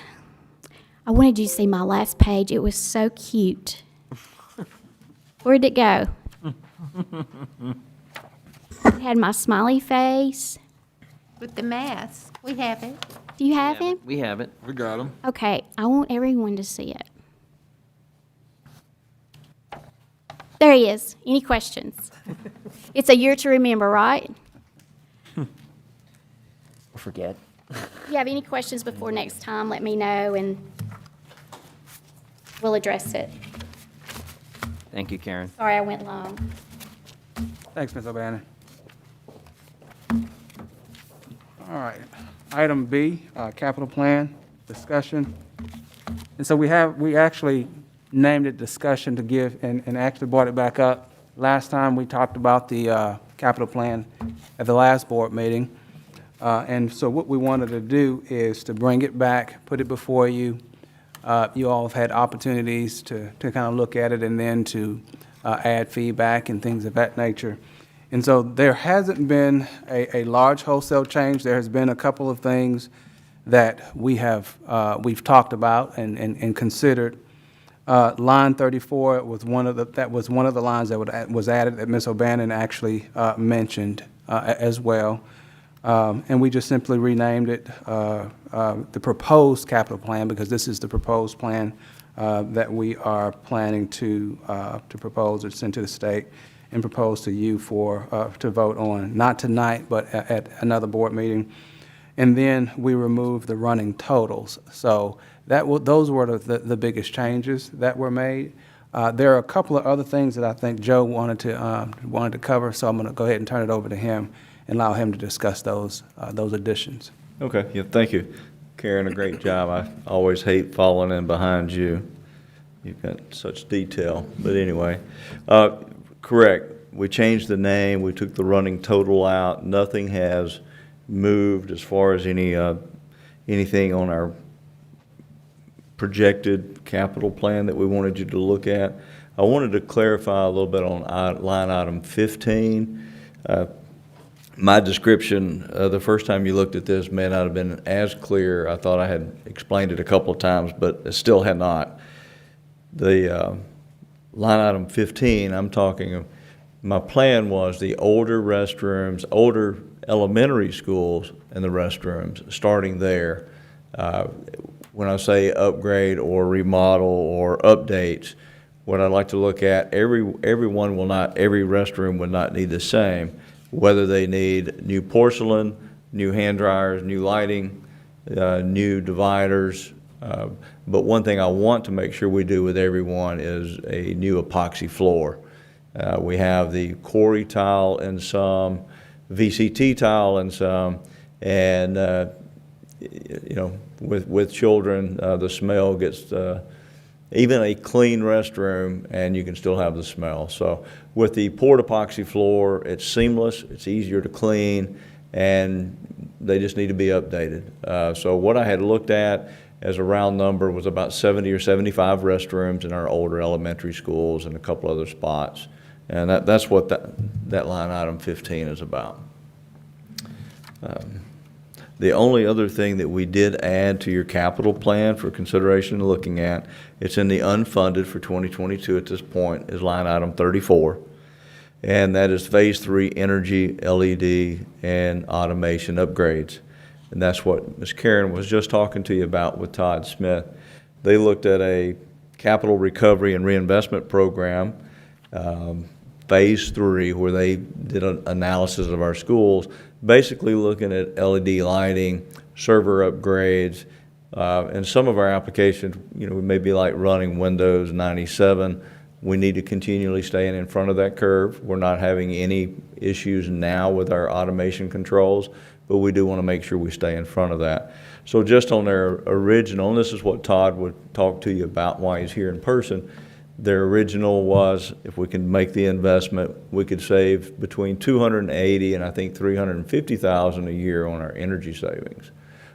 I wanted you to see my last page. It was so cute. Where'd it go? It had my smiley face. With the mask, we have it. Do you have him? We have it. We got them. Okay, I want everyone to see it. There he is. Any questions? It's a year to remember, right? Forget. If you have any questions before next time, let me know and we'll address it. Thank you, Karen. Sorry I went long. Thanks, Ms. O'Bannon. All right. Item B, capital plan discussion. And so we actually named it discussion to give, and actually brought it back up. Last time we talked about the capital plan at the last board meeting. And so what we wanted to do is to bring it back, put it before you. You all have had opportunities to kind of look at it and then to add feedback and things of that nature. And so there hasn't been a large wholesale change. There has been a couple of things that we've talked about and considered. Line 34 was one of the lines that was added that Ms. O'Bannon actually mentioned as well. And we just simply renamed it the proposed capital plan, because this is the proposed plan that we are planning to propose or send to the state and propose to you to vote on, not tonight, but at another board meeting. And then we removed the running totals. So those were the biggest changes that were made. There are a couple of other things that I think Joe wanted to cover, so I'm going to go ahead and turn it over to him and allow him to discuss those additions. Okay, yeah, thank you. Karen, a great job. I always hate following in behind you. You've got such detail. But anyway, correct. We changed the name. We took the running total out. Nothing has moved as far as anything on our projected capital plan that we wanted you to look at. I wanted to clarify a little bit on line item 15. My description, the first time you looked at this may not have been as clear. I thought I had explained it a couple of times, but it still had not. The line item 15, I'm talking, my plan was the older restrooms, older elementary schools and the restrooms, starting there. When I say upgrade or remodel or updates, what I'd like to look at, every restroom would not need the same. Whether they need new porcelain, new hand dryers, new lighting, new dividers. But one thing I want to make sure we do with everyone is a new epoxy floor. We have the quarry tile in some, VCT tile in some, and you know, with children, the smell gets, even a clean restroom, and you can still have the smell. So with the poured epoxy floor, it's seamless, it's easier to clean, and they just need to be updated. So what I had looked at as a round number was about 70 or 75 restrooms in our older elementary schools and a couple other spots. And that's what that line item 15 is about. The only other thing that we did add to your capital plan for consideration and looking at, it's in the unfunded for 2022 at this point, is line item 34. And that is phase 3 energy, LED, and automation upgrades. And that's what Ms. Karen was just talking to you about with Todd Smith. They looked at a capital recovery and reinvestment program, phase 3, where they did an analysis of our schools, basically looking at LED lighting, server upgrades, And some of our applications, we may be like running Windows 97. We need to continually stay in front of that curve. We're not having any issues now with our automation controls, but we do want to make sure we stay in front of that. So just on their original, and this is what Todd would talk to you about while he's here in person, their original was, if we can make the investment, we could save between $280,000 and I think $350,000 a year on our energy savings.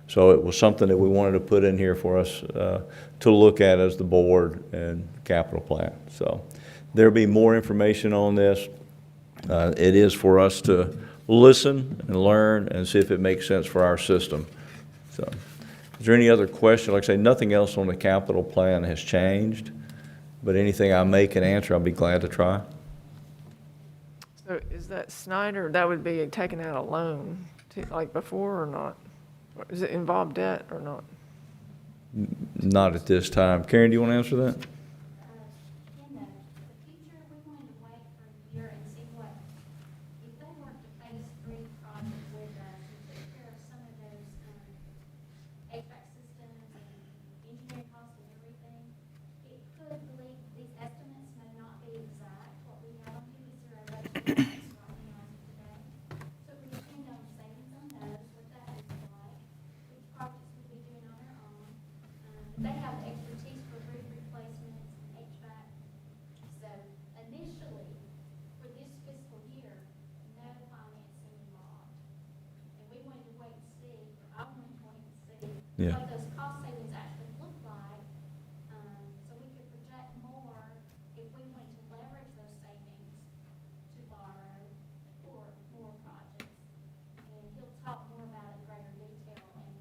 So it was something that we wanted to put in here for us to look at as the board and capital plan. So there'll be more information on this. It is for us to listen and learn and see if it makes sense for our system. So is there any other question? Like I say, nothing else on the capital plan has changed, but anything I may can answer, I'll be glad to try. So is that Snyder, that would be taking out a loan, like before or not? Does it involve debt or not? Not at this time. Karen, do you want to answer that? In the future, we wanted to wait for a year and see what, if they weren't to phase 3 project with us and take care of some of those HVAC systems and engineering costs and everything, it could lead, these estimates may not be exact, what we have on here, these are our budget estimates right now as of today. So it would depend on savings on those, what that is like, which projects we'd be doing on their own. They have expertise for roof replacements and HVAC. So initially, for this fiscal year, no financing involved. And we wanted to wait and see, or I wanted to wait and see Yeah. what those cost savings actually look like. So we could project more if we wanted to leverage those savings to borrow for more projects. And he'll talk more about it in greater detail and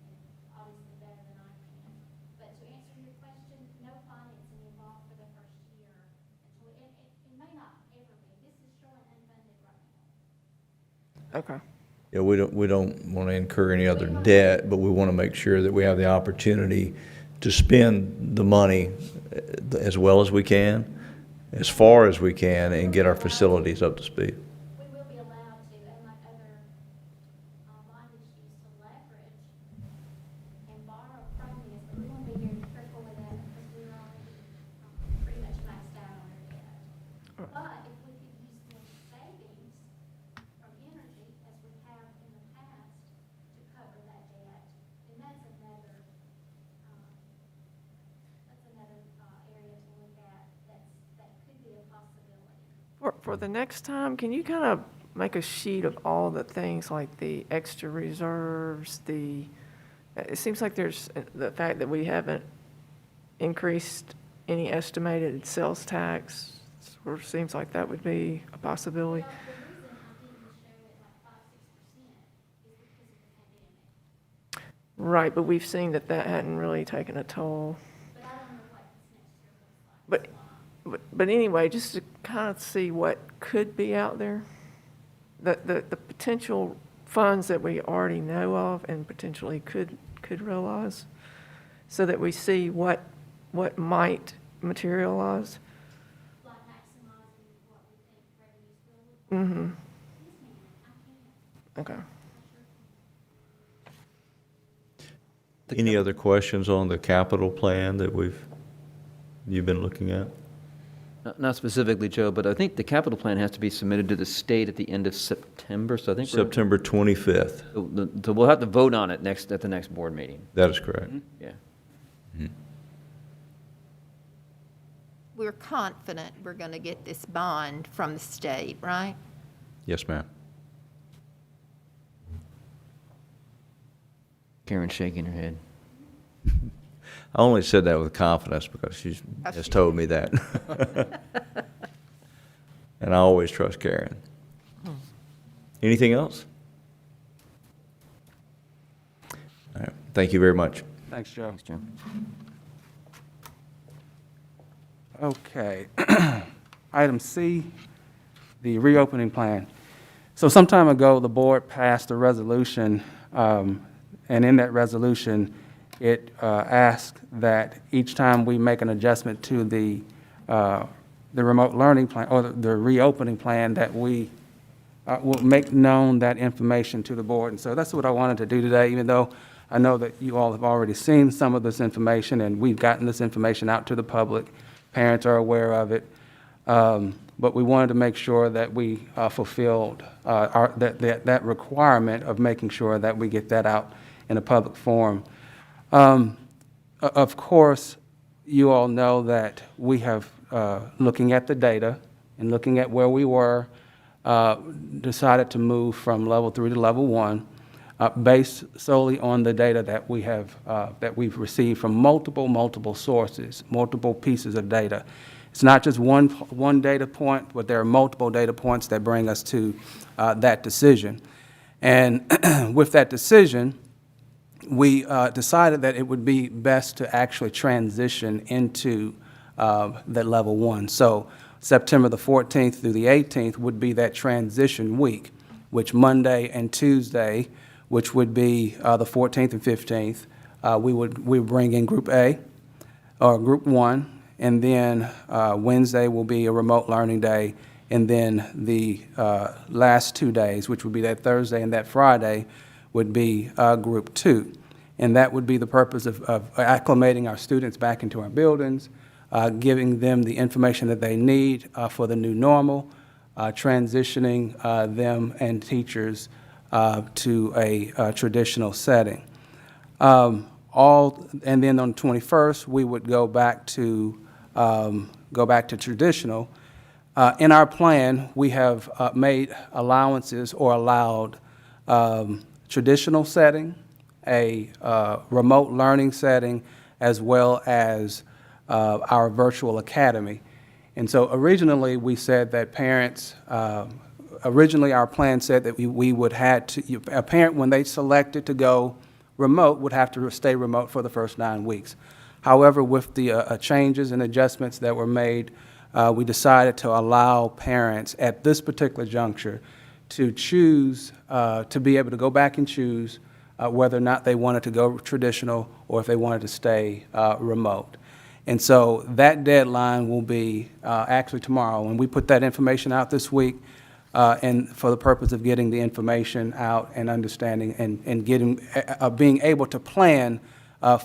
obviously better than I can. But to answer your question, no financing involved for the first year. Until it may not ever be. This is showing unfunded right now. Okay. Yeah, we don't want to incur any other debt, but we want to make sure that we have the opportunity to spend the money as well as we can, as far as we can, and get our facilities up to speed. We will be allowed to, unlike other bond issues, to leverage and borrow from this, but we want to be very careful with that because we're already pretty much maxed out on our debt. But if we could use more savings from energy, as we have in the past, to cover that debt, then that's another area to look at that could be a possibility. For the next time, can you kind of make a sheet of all the things like the extra reserves, it seems like there's the fact that we haven't increased any estimated sales tax, sort of seems like that would be a possibility. Well, the reason I didn't show it like 5-6% is because of the pandemic. Right, but we've seen that hadn't really taken a toll. But I don't know what this next year looks like. But anyway, just to kind of see what could be out there, the potential funds that we already know of and potentially could realize, so that we see what might materialize. Like maximizing what we think revenues will look like. Mm-hmm. Yes, ma'am, I can. Okay. Any other questions on the capital plan that you've been looking at? Not specifically, Joe, but I think the capital plan has to be submitted to the state at the end of September, so I think September 25th. so we'll have to vote on it at the next board meeting. That is correct. Yeah. We're confident we're going to get this bond from the state, right? Yes, ma'am. Karen's shaking her head. I only said that with confidence because she has told me that. And I always trust Karen. Anything else? All right. Thank you very much. Thanks, Joe. Thanks, Joe. Okay. Item C, the reopening plan. So some time ago, the board passed a resolution, and in that resolution, it asked that each time we make an adjustment to the remote learning plan, or the reopening plan, that we will make known that information to the board. And so that's what I wanted to do today, even though I know that you all have already seen some of this information, and we've gotten this information out to the public. Parents are aware of it. But we wanted to make sure that we fulfilled that requirement of making sure that we get that out in a public forum. Of course, you all know that we have, looking at the data and looking at where we were, decided to move from level 3 to level 1, based solely on the data that we have, that we've received from multiple sources, multiple pieces of data. It's not just one data point, but there are multiple data points that bring us to that decision. And with that decision, we decided that it would be best to actually transition into that level 1. So September the 14th through the 18th would be that transition week, which Monday and Tuesday, which would be the 14th and 15th, we bring in Group A or Group 1. And then Wednesday will be a remote learning day. And then the last 2 days, which would be that Thursday and that Friday, would be Group 2. And that would be the purpose of acclimating our students back into our buildings, giving them the information that they need for the new normal, transitioning them and teachers to a traditional setting. And then on the 21st, we would go back to traditional. In our plan, we have made allowances or allowed traditional setting, a remote learning setting, as well as our virtual academy. And so originally we said that parents, originally our plan said that we would have to, a parent when they selected to go remote would have to stay remote for the first 9 weeks. However, with the changes and adjustments that were made, we decided to allow parents at this particular juncture to choose, to be able to go back and choose whether or not they wanted to go traditional or if they wanted to stay remote. And so that deadline will be actually tomorrow. And we put that information out this week and for the purpose of getting the information out and understanding and getting, being able to plan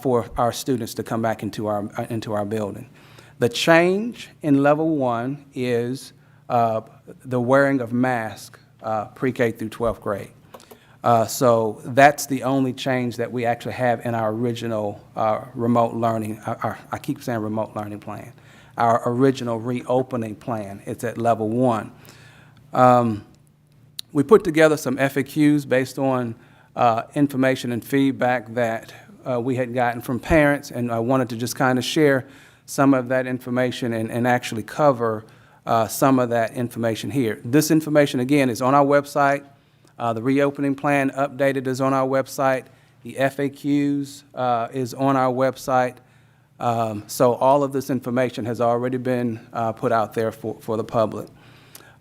for our students to come back into our building. The change in level 1 is the wearing of masks pre-K through 12th grade. So that's the only change that we actually have in our original remote learning, I keep saying remote learning plan, our original reopening plan. It's at level 1. We put together some FAQs based on information and feedback that we had gotten from parents, and I wanted to just kind of share some of that information and actually cover some of that information here. This information, again, is on our website. The reopening plan updated is on our website. The FAQs is on our website. So all of this information has already been put out there for the public.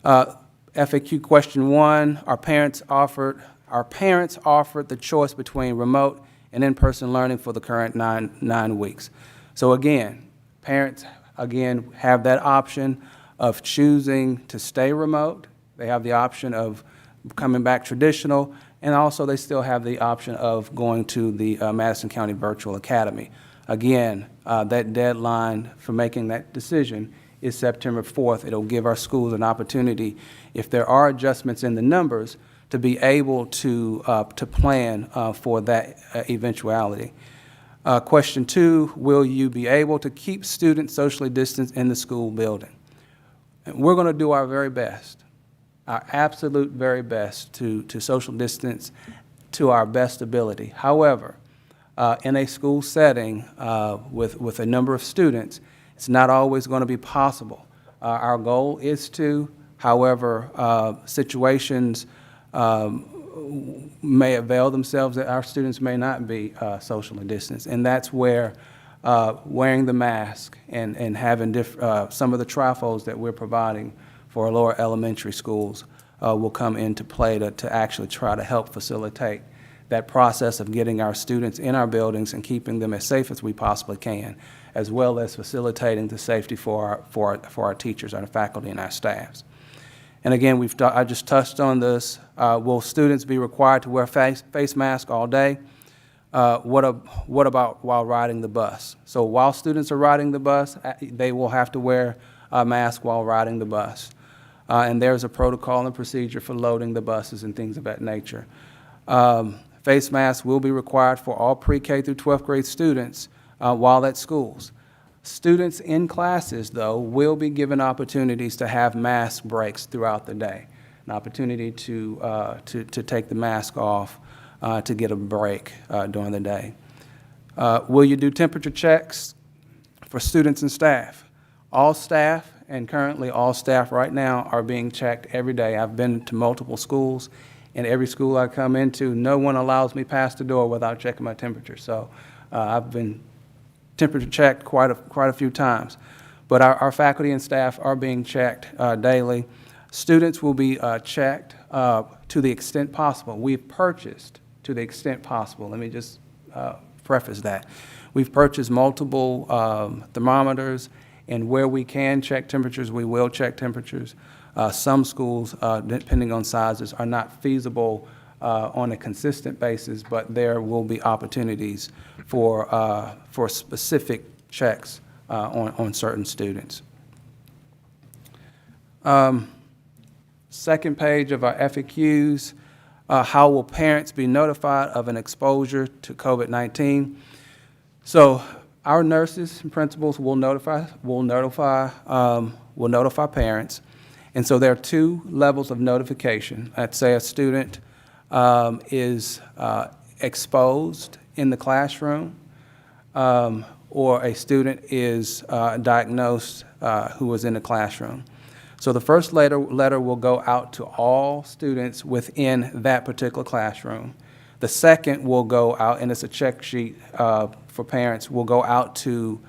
FAQ question 1, our parents offered the choice between remote and in-person learning for the current nine weeks. So again, parents, again, have that option of choosing to stay remote. They have the option of coming back traditional, and also they still have the option of going to the Madison County Virtual Academy. Again, that deadline for making that decision is September 4th. It'll give our schools an opportunity, if there are adjustments in the numbers, to be able to plan for that eventuality. Question 2, will you be able to keep students socially distanced in the school building? And we're going to do our very best, our absolute very best to social distance to our best ability. However, in a school setting with a number of students, it's not always going to be possible. Our goal is to, however, situations may avail themselves that our students may not be socially distanced. And that's where wearing the mask and having some of the trifles that we're providing for our lower elementary schools will come into play to actually try to help facilitate that process of getting our students in our buildings and keeping them as safe as we possibly can, as well as facilitating the safety for our teachers, our faculty, and our staffs. And again, I just touched on this. Will students be required to wear face masks all day? What about while riding the bus? So while students are riding the bus, they will have to wear a mask while riding the bus. And there's a protocol and procedure for loading the buses and things of that nature. Face masks will be required for all pre-K through 12th grade students while at schools. Students in classes, though, will be given opportunities to have mask breaks throughout the day, an opportunity to take the mask off to get a break during the day. Will you do temperature checks for students and staff? All staff, and currently all staff right now, are being checked every day. I've been to multiple schools, and every school I come into, no one allows me past the door without checking my temperature. So I've been temperature checked quite a few times. But our faculty and staff are being checked daily. Students will be checked to the extent possible. We've purchased, to the extent possible, let me just preface that. We've purchased multiple thermometers, and where we can check temperatures, we will check temperatures. Some schools, depending on sizes, are not feasible on a consistent basis, but there will be opportunities for specific checks on certain students. Second page of our FAQs, how will parents be notified of an exposure to COVID-19? So our nurses and principals will notify parents. And so there are two levels of notification. Let's say a student is exposed in the classroom, or a student is diagnosed who was in the classroom. So the first letter will go out to all students within that particular classroom. The second will go out, and it's a check sheet for parents, will go out to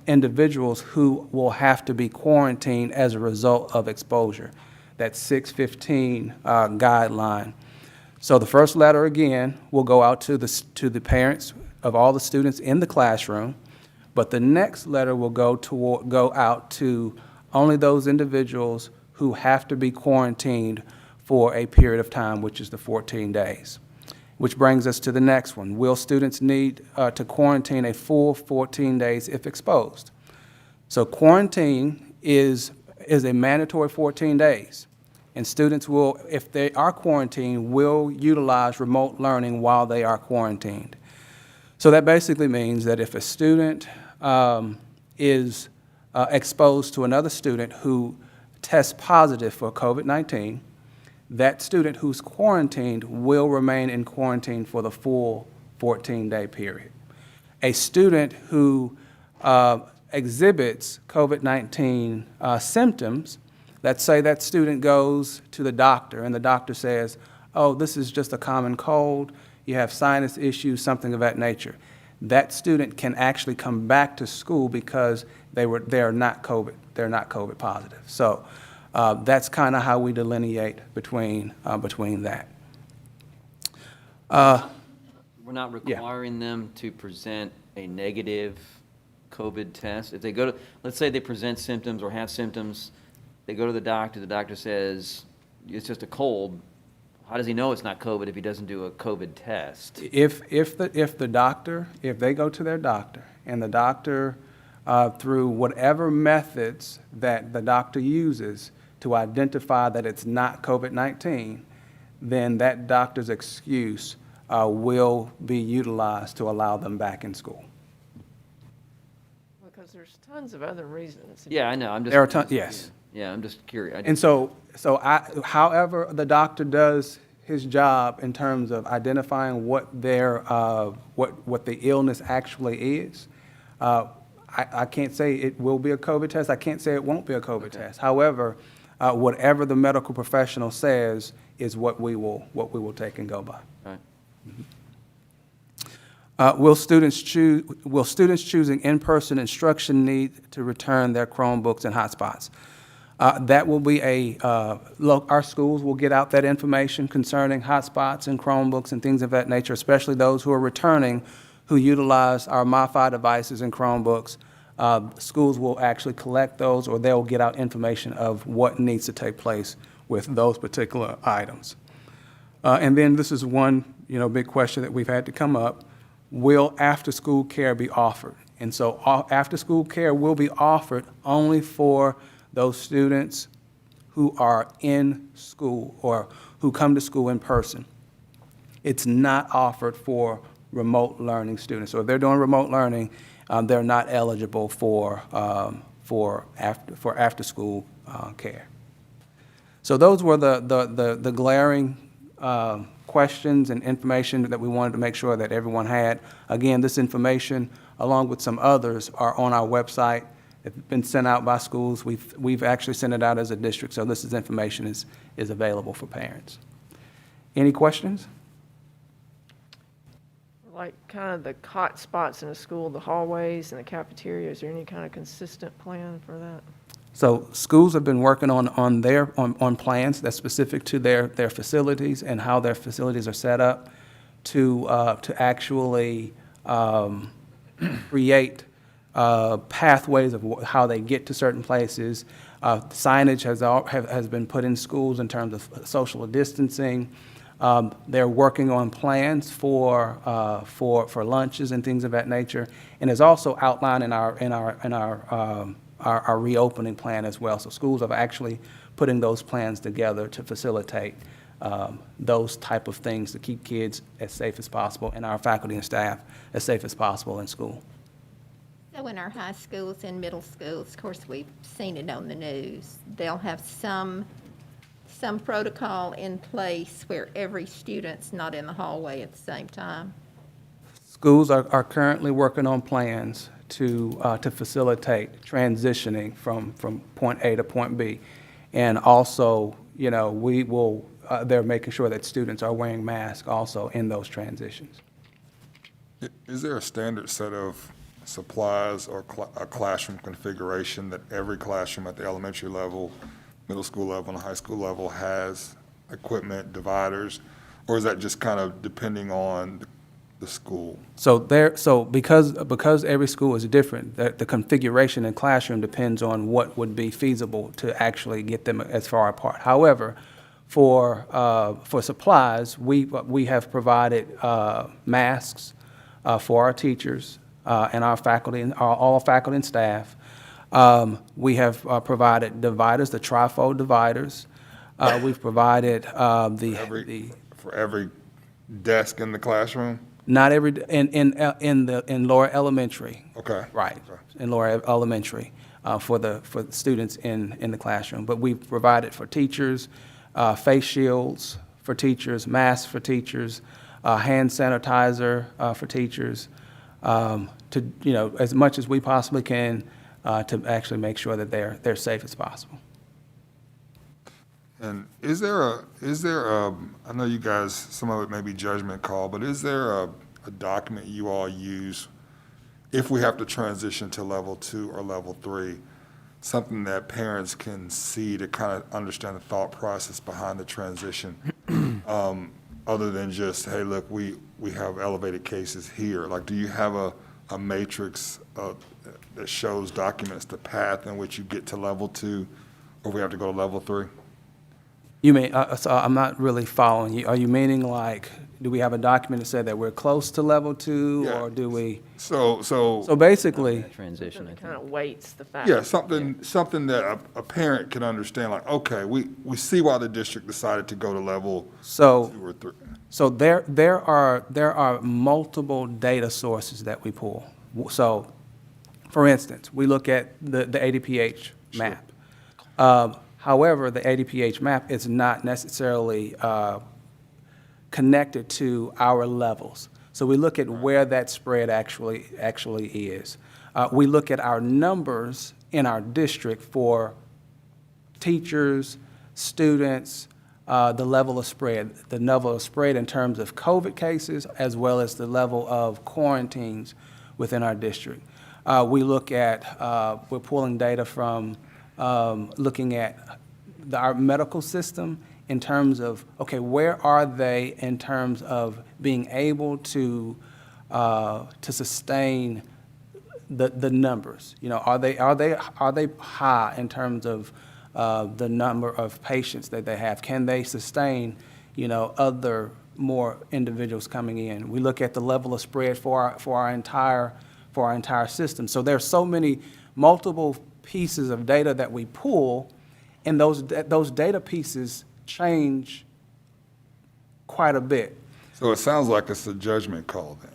individuals who will have to be quarantined as a result of exposure. That 615 guideline. So the first letter, again, will go out to the parents of all the students in the classroom, but the next letter will go out to only those individuals who have to be quarantined for a period of time, which is the 14 days. Which brings us to the next one. Will students need to quarantine a full 14 days if exposed? So quarantine is a mandatory 14 days. And students will, if they are quarantined, will utilize remote learning while they are quarantined. So that basically means that if a student is exposed to another student who tests positive for COVID-19, that student who's quarantined will remain in quarantine for the full 14-day period. A student who exhibits COVID-19 symptoms, let's say that student goes to the doctor and the doctor says, oh, this is just a common cold, you have sinus issues, something of that nature. That student can actually come back to school because they're not COVID positive. So that's kind of how we delineate between that. We're not requiring them to present a negative COVID test. If they go to, let's say they present symptoms or have symptoms, they go to the doctor says it's just a cold. How does he know it's not COVID if he doesn't do a COVID test? If they go to their doctor and the doctor, through whatever methods that the doctor uses to identify that it's not COVID-19, then that doctor's excuse will be utilized to allow them back in school. Because there's tons of other reasons. Yeah, I know. I'm just. There are tons, yes. Yeah, I'm just curious. And however the doctor does his job in terms of identifying what what the illness actually is, I can't say it will be a COVID test. I can't say it won't be a COVID test. However, whatever the medical professional says is what we will take and go by. All right. Will students choosing in-person instruction need to return their Chromebooks and hotspots? That will be our schools will get out that information concerning hotspots and Chromebooks and things of that nature, especially those who are returning who utilize our MiFi devices and Chromebooks. Schools will actually collect those, or they'll get out information of what needs to take place with those particular items. And then this is one big question that we've had to come up. Will after-school care be offered? And so after-school care will be offered only for those students who are in school or who come to school in person. It's not offered for remote learning students. So if they're doing remote learning, they're not eligible for after-school care. So those were the glaring questions and information that we wanted to make sure that everyone had. Again, this information, along with some others, are on our website. It's been sent out by schools. We've actually sent it out as a district, so this information is available for parents. Any questions? Like kind of the hot spots in a school, the hallways and the cafeteria, is there any kind of consistent plan for that? So schools have been working on plans that's specific to their facilities and how their facilities are set up to actually create pathways of how they get to certain places. Signage has been put in schools in terms of social distancing. They're working on plans for lunches and things of that nature, and is also outlined in our reopening plan as well. So schools are actually putting those plans together to facilitate those type of things to keep kids as safe as possible and our faculty and staff as safe as possible in school. So in our high schools and middle schools, of course, we've seen it on the news, they'll have some protocol in place where every student's not in the hallway at the same time. Schools are currently working on plans to facilitate transitioning from point A to point B. And also, they're making sure that students are wearing masks also in those transitions. Is there a standard set of supplies or a classroom configuration that every classroom at the elementary level, middle school level, and high school level has? Equipment, dividers, or is that just kind of depending on the school? So because every school is different, the configuration in classroom depends on what would be feasible to actually get them as far apart. However, for supplies, we have provided masks for our teachers and our faculty and all faculty and staff. We have provided dividers, the trifold dividers. We've provided For every desk in the classroom? not every in lower elementary. Okay. Right, Okay. in lower elementary for the students in the classroom. But we've provided for teachers, face shields for teachers, masks for teachers, hand sanitizer for teachers, to as much as we possibly can to actually make sure that they're safe as possible. And is there I know you guys, some of it may be judgment call, but is there a document you all use if we have to transition to level 2 or level 3, something that parents can see to kind of understand the thought process behind the transition, other than just, hey, look, we have elevated cases here? Like, do you have a matrix that shows, documents the path in which you get to level 2, or we have to go to level 3? You mean, so I'm not really following you. Are you meaning like, do we have a document that said that we're close to level 2, Yeah. or do we? So So basically, Transition, I Something think. kind of weights the fact. yeah, something that a parent can understand, like, okay, we see why the district decided to go to level so 2 or 3. So there are multiple data sources that we pull. So, for instance, we look at the ADPH map. However, the ADPH map is not necessarily connected to our levels. So we look at where that spread actually is. We look at our numbers in our district for teachers, students, the level of spread in terms of COVID cases, as well as the level of quarantines within our district. We look at, we're pulling data from looking at our medical system in terms of, okay, where are they in terms of being able to sustain the numbers? Are they high in terms of the number of patients that they have? Can they sustain, other more individuals coming in. We look at the level of spread for our entire system. So there's so many multiple pieces of data that we pull, and those data pieces change quite a bit. So it sounds like it's a judgment call then.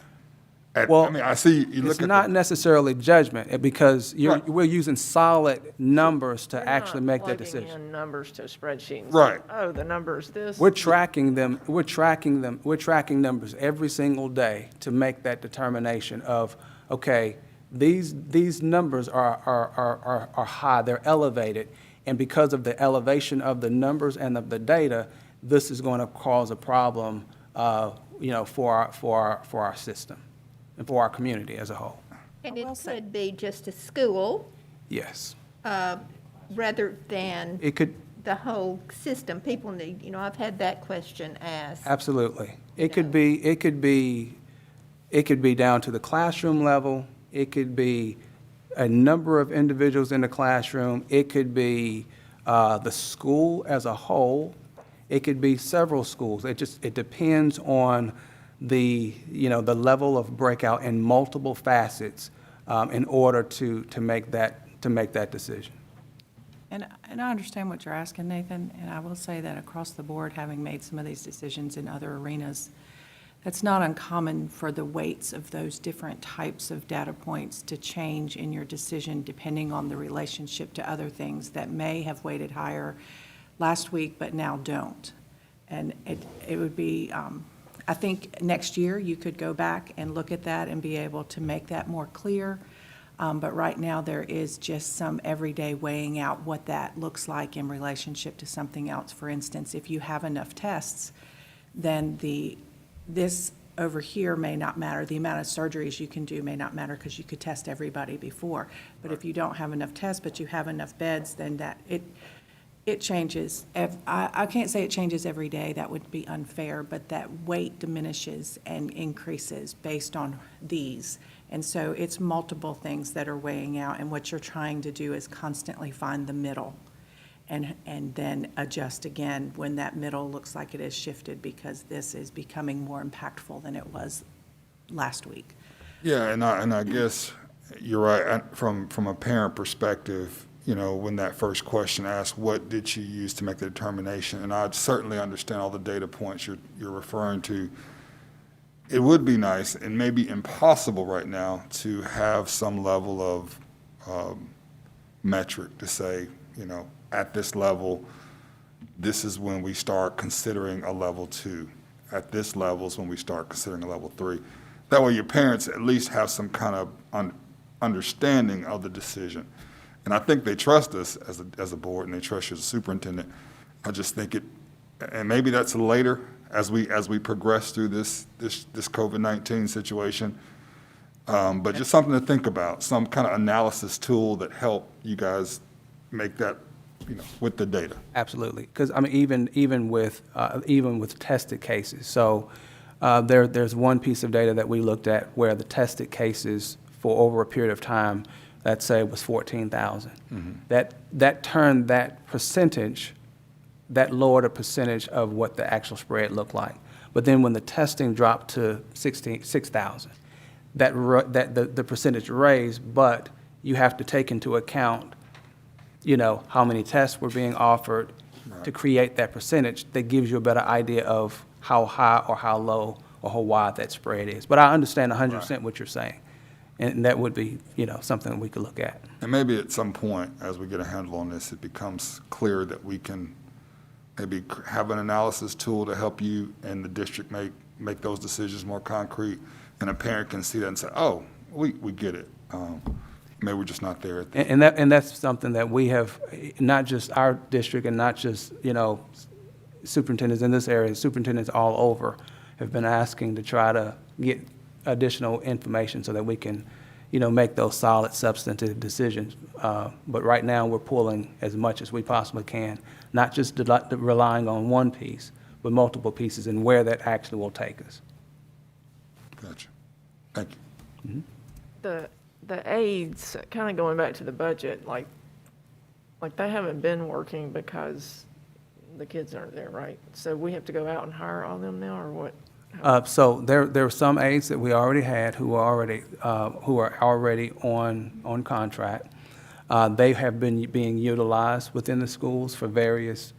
Well, I mean, I see you look It's at not necessarily judgment, because Right. we're using solid numbers to You're actually not make that plugging decision. in numbers to a spreadsheet. and Right. saying, oh, the number's this. We're tracking numbers every single day to make that determination of, okay, these numbers are high, they're elevated, and because of the elevation of the numbers and of the data, this is going to cause a problem, for our system and for our community as a whole. And it could be just a school Yes. rather than It could, the whole system. People need, I've had that question asked. absolutely. It could be down to the classroom level. It could be a number of individuals in the classroom. It could be the school as a whole. It could be several schools. It depends on the level of breakout in multiple facets in order to make that decision. And I understand what you're asking, Nathan, and I will say that across the board, having made some of these decisions in other arenas, it's not uncommon for the weights of those different types of data points to change in your decision depending on the relationship to other things that may have weighted higher last week but now don't. And it would be, I think next year you could go back and look at that and be able to make that more clear. But right now, there is just some everyday weighing out what that looks like in relationship to something else. For instance, if you have enough tests, then this over here may not matter. The amount of surgeries you can do may not matter because you could test everybody before. But if you don't have enough tests, but you have enough beds, then it changes. I can't say it changes every day. That would be unfair. But that weight diminishes and increases based on these. And so it's multiple things that are weighing out, and what you're trying to do is constantly find the middle and then adjust again when that middle looks like it has shifted because this is becoming more impactful than it was last week. Yeah, and I guess you're right. From a parent perspective, when that first question asked, what did you use to make the determination? And I certainly understand all the data points you're referring to. It would be nice and maybe impossible right now to have some level of metric to say, at this level, this is when we start considering a level 2. At this level is when we start considering a level 3. That way your parents at least have some kind of understanding of the decision. And I think they trust us as a board, and they trust you as a superintendent. I just think and maybe that's later, as we progress through this COVID-19 situation. But just something to think about, some kind of analysis tool that help you guys make that, with the data. Absolutely, because even with tested cases. So there's one piece of data that we looked at where the tested cases for over a period of time, let's say it was 14,000. Mm-hmm. That turned that percentage. That lowered a percentage of what the actual spread looked like. But then when the testing dropped to 6,000, the percentage raised, but you have to take into account, how many tests were being offered to create that percentage that gives you a better idea of how high or how low or how wide that spread is. But I understand 100% what you're saying. And that would be, something that we could look at. And maybe at some point, as we get a handle on this, it becomes clear that we can maybe have an analysis tool to help you and the district make those decisions more concrete, and a parent can see that and say, oh, we get it. Maybe we're just not there at the And that's something that we have, not just our district and not just, superintendents in this area, superintendents all over have been asking to try to get additional information so that we can, make those solid substantive decisions. But right now, we're pulling as much as we possibly can, not just relying on one piece, but multiple pieces and where that actually will take us. Gotcha. Thank you. The aides, kind of going back to the budget, like they haven't been working because the kids aren't there, right? So we have to go out and hire all them now, or what? So there are some aides that we already had who are already on contract. They have been being utilized within the schools for various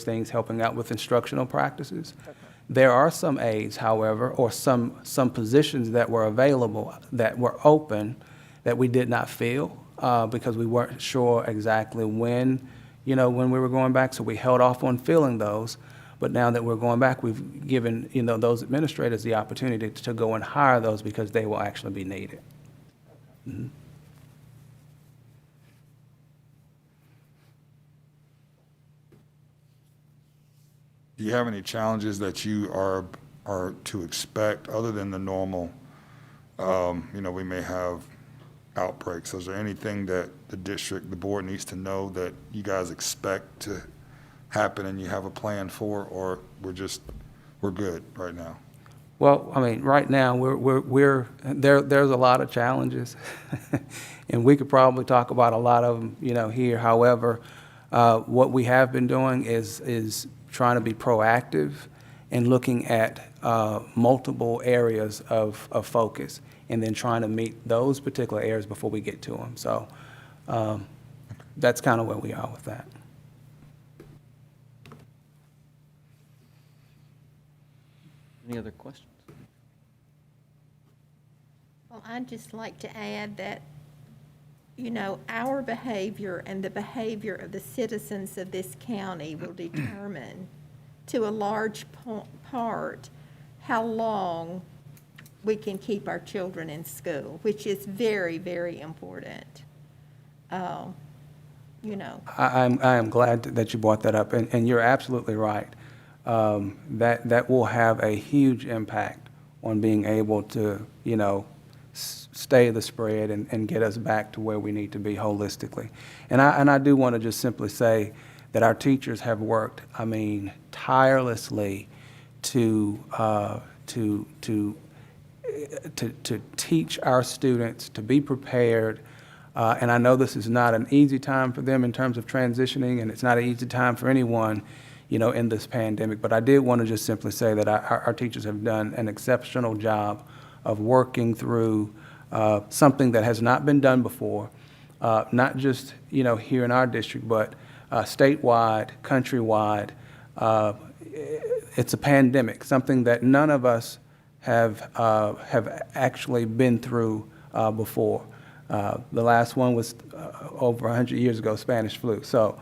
things, helping out with instructional practices. There are some aides, however, or some positions that were available, that were open, that we did not fill, because we weren't sure exactly when we were going back, so we held off on filling those. But now that we're going back, we've given, those administrators the opportunity to go and hire those because they will actually be needed. Mhm. Do you have any challenges that you are to expect other than the normal, we may have outbreaks? Is there anything that the board needs to know that you guys expect to happen and you have a plan for, or we're good right now? Well, I mean, right now, there's a lot of challenges, and we could probably talk about a lot of them, here. However, what we have been doing is trying to be proactive and looking at multiple areas of focus, and then trying to meet those particular areas before we get to them. So that's kind of where we are with that. Any other questions? Well, I'd just like to add that, our behavior and the behavior of the citizens of this county will determine, to a large part, how long we can keep our children in school, which is very, very important. I am glad that you brought that up, and you're absolutely right. That will have a huge impact on being able to, stay the spread and get us back to where we need to be holistically. And I do want to just simply say that our teachers have worked, tirelessly to teach our students, to be prepared. And I know this is not an easy time for them in terms of transitioning, and it's not an easy time for anyone, in this pandemic. But I did want to just simply say that our teachers have done an exceptional job of working through something that has not been done before, not just, here in our district, but statewide, countrywide. It's a pandemic, something that none of us have actually been through before. The last one was over 100 years ago, Spanish flu. So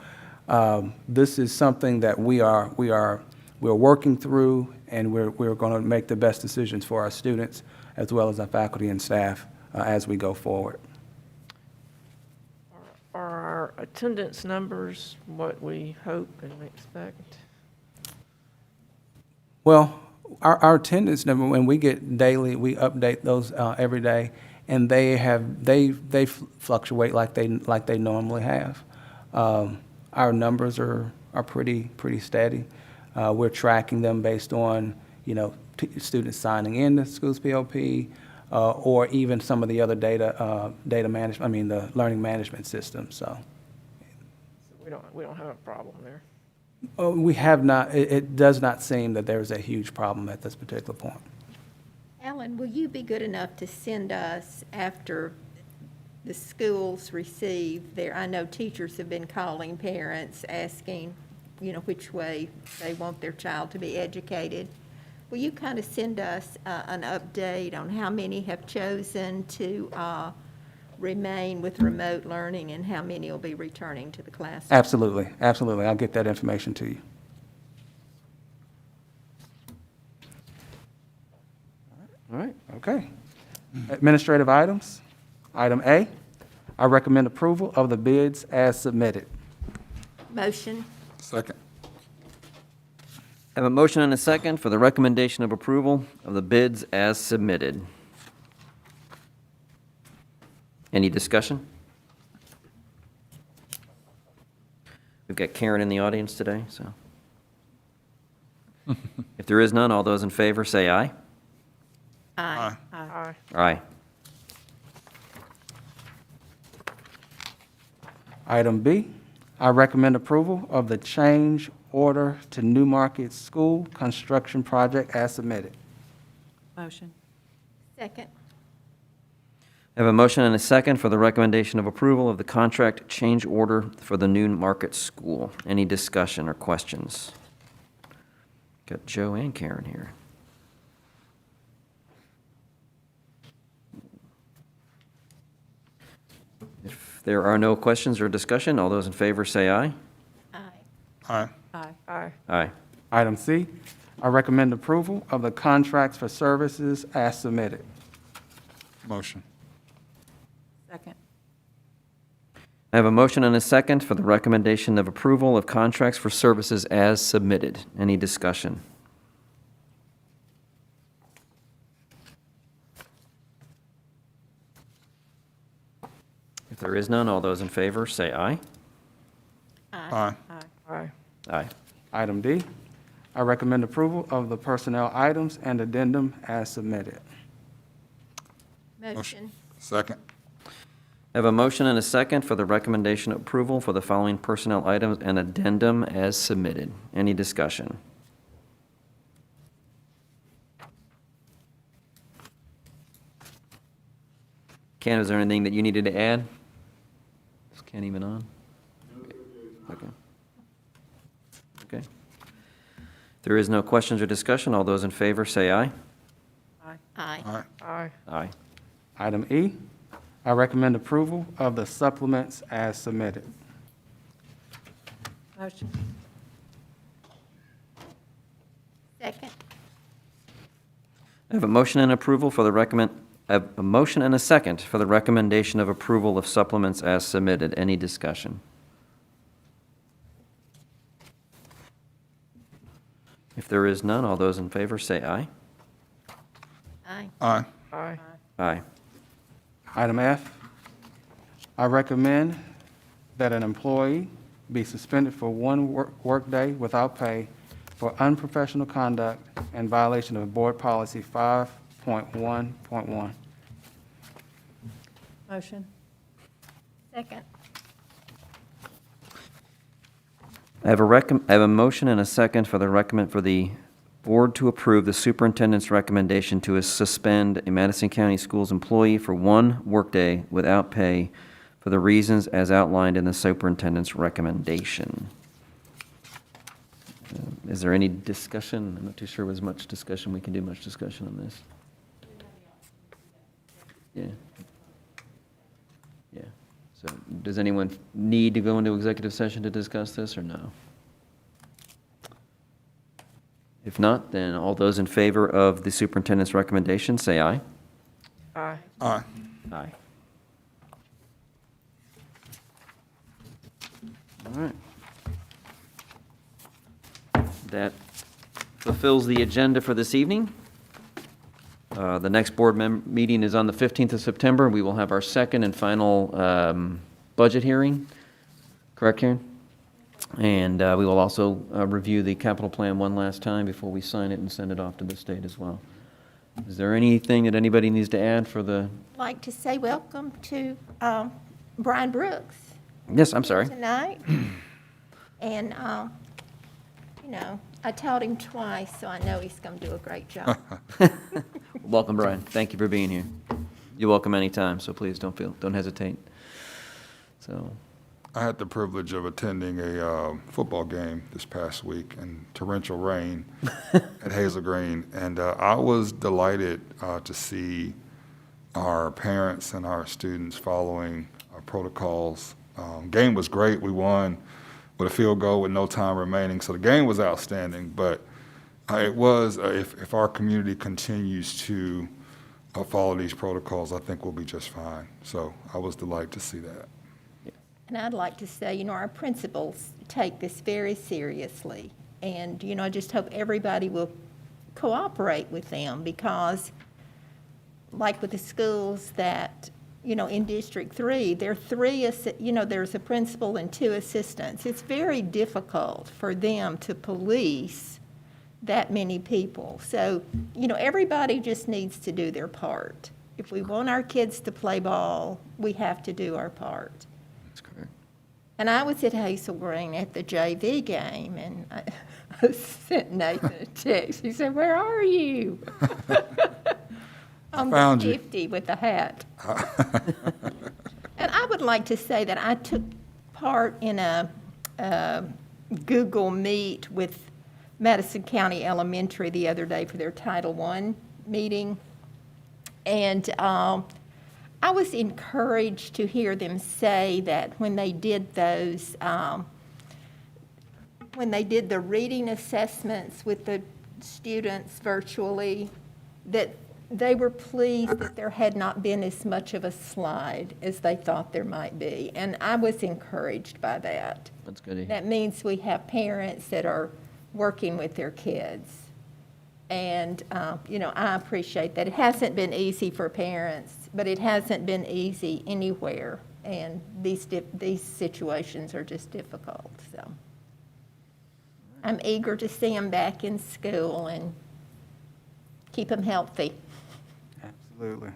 this is something that we're working through, and we're going to make the best decisions for our students as well as our faculty and staff as we go forward. Are our attendance numbers what we hope and expect? Well, our attendance number, when we get daily, we update those every day, and they fluctuate like they normally have. Our numbers are pretty steady. We're tracking them based on students signing in to schools PLP, or even some of the other data management. The learning management system. So We don't have a problem there. we have not. It does not seem that there's a huge problem at this particular point. Alan, will you be good enough to send us, after the schools receive their, I know teachers have been calling parents asking, which way they want their child to be educated. Will you kind of send us an update on how many have chosen to remain with remote learning and how many will be returning to the classroom? Absolutely. I'll get that information to you. All right. Okay. Administrative items. Item A, I recommend approval of the bids as submitted. Motion? Second. I have a motion and a second for the recommendation of approval of the bids as submitted. Any discussion? We've got Karen in the audience today, so. If there is none, all those in favor say aye. Aye. Aye. Aye. Item B, I recommend approval of the change order to New Market School construction project as submitted. Motion. Second. I have a motion and a second for the recommendation of approval of the contract change order for the Noon Market School. Any discussion or questions? Got Joe and Karen here. If there are no questions or discussion, all those in favor say aye. Aye. Aye. Aye. Aye. Aye. Item C, I recommend approval of the contracts for services as submitted. Motion. Second. I have a motion and a second for the recommendation of approval of contracts for services as submitted. Any discussion? If there is none, all those in favor say aye. Aye. Aye. Aye. Item D, I recommend approval of the personnel items and addendum as submitted. Motion. Second. I have a motion and a second for the recommendation of approval for the following personnel items and addendum as submitted. Any discussion? Ken, is there anything that you needed to add? Is Ken even on? Okay. Okay. If there is no questions or discussion, all those in favor say aye. Aye. Aye. Aye. Aye. Item E, I recommend approval of the supplements as submitted. Motion. Second. I have a motion and approval for the I have a motion and a second for the recommendation of approval of supplements as submitted. Any discussion? If there is none, all those in favor say aye. Aye. Aye. Aye. Aye. Item F, I recommend that an employee be suspended for one workday without pay for unprofessional conduct and violation of Board Policy 5.1.1. Motion. Second. I have a motion and a second for the board to approve the superintendent's recommendation to suspend a Madison County Schools employee for one workday without pay for the reasons as outlined in the superintendent's recommendation. Is there any discussion? I'm not too sure there's much discussion. We can do much discussion on this. Yeah. Yeah. So does anyone need to go into executive session to discuss this or no? If not, then all those in favor of the superintendent's recommendation, say aye. Aye. Aye. Aye. All right. That fulfills the agenda for this evening. The next board meeting is on the 15th of September. We will have our second and final budget hearing. Correct, Karen? And we will also review the capital plan one last time before we sign it and send it off to the state as well. Is there anything that anybody needs to add for the? Like to say welcome to Brian Brooks Yes, I'm sorry. tonight. And, you know, I taught him twice, so I know he's going to do a great job. Welcome, Brian. Thank you for being here. You're welcome anytime, so please don't hesitate. So, I had the privilege of attending a football game this past week in torrential rain at Hazel Green, and I was delighted to see our parents and our students following our protocols. Game was great. We won with a field goal with no time remaining, so the game was outstanding. But it was, if our community continues to follow these protocols, I think we'll be just fine. So I was delighted to see that. And I'd like to say, you know, our principals take this very seriously. And, you know, I just hope everybody will cooperate with them because, like with the schools that, you know, in District 3, there are there's a principal and 2 assistants. It's very difficult for them to police that many people. So, you know, everybody just needs to do their part. If we want our kids to play ball, we have to do our part. that's correct. And I was at Hazel Green at the JV game, and I sent Nathan a text. He said, "Where are you?" On found the you. 50 with the hat. And I would like to say that I took part in a Google Meet with Madison County Elementary the other day for their Title I meeting. And I was encouraged to hear them say that when they did those, when they did the reading assessments with the students virtually, that they were pleased that there had not been as much of a slide as they thought there might be. And I was encouraged by that. That's good to hear. That means we have parents that are working with their kids. And, I appreciate that. It hasn't been easy for parents, but it hasn't been easy anywhere. And these situations are just difficult, so. I'm eager to see them back in school and keep them healthy. Absolutely.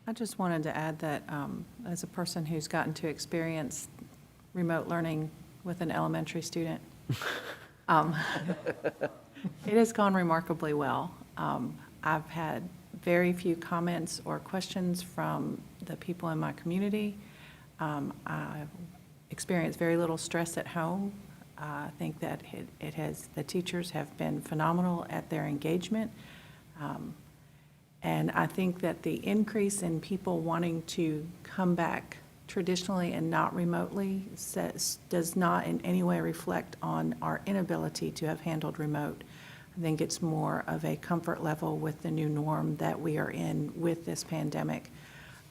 I just wanted to add that as a person who's gotten to experience remote learning with an elementary student, it has gone remarkably well. I've had very few comments or questions from the people in my community. I've experienced very little stress at home. I think that the teachers have been phenomenal at their engagement. And I think that the increase in people wanting to come back traditionally and not remotely does not in any way reflect on our inability to have handled remote. I think it's more of a comfort level with the new norm that we are in with this pandemic.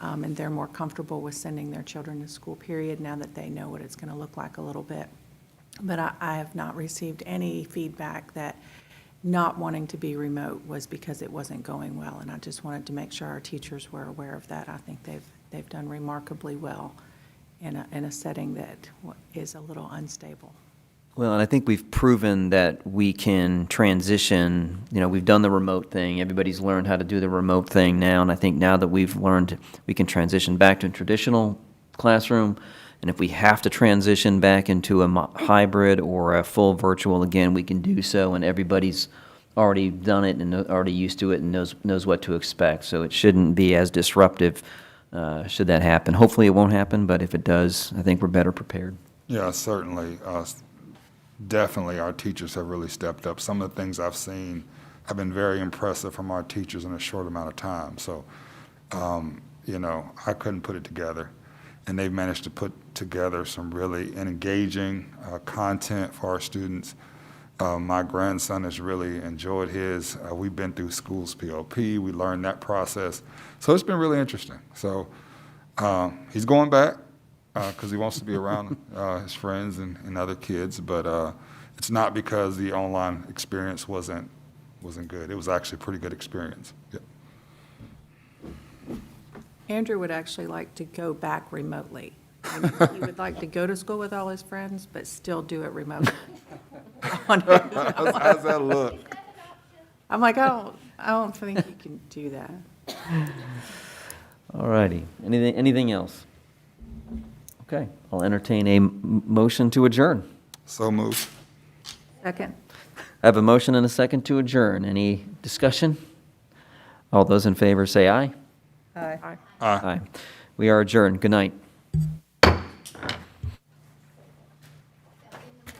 And they're more comfortable with sending their children to school, period, now that they know what it's going to look like a little bit. But I have not received any feedback that not wanting to be remote was because it wasn't going well, and I just wanted to make sure our teachers were aware of that. I think they've done remarkably well in a setting that is a little unstable. Well, and I think we've proven that we can transition. We've done the remote thing. Everybody's learned how to do the remote thing now, and I think now that we've learned, we can transition back to a traditional classroom. And if we have to transition back into a hybrid or a full virtual, again, we can do so, and everybody's already done it and already used to it and knows what to expect. So it shouldn't be as disruptive should that happen. Hopefully it won't happen, but if it does, I think we're better prepared. Yeah, certainly. Definitely, our teachers have really stepped up. Some of the things I've seen have been very impressive from our teachers in a short amount of time. So, I couldn't put it together. And they've managed to put together some really engaging content for our students. My grandson has really enjoyed his. We've been through schools POP. We learned that process. So it's been really interesting. So he's going back because he wants to be around his friends and other kids. But it's not because the online experience wasn't good. It was actually a pretty good experience. Yep. Andrew would actually like to go back remotely. He would like to go to school with all his friends, but still do it remotely. How's that look? I'm like, I don't think you can do that. All righty. Anything else? Okay, I'll entertain a motion to adjourn. So moved. Second. I have a motion and a second to adjourn. Any discussion? All those in favor say aye. Aye. Aye. We are adjourned. Good night.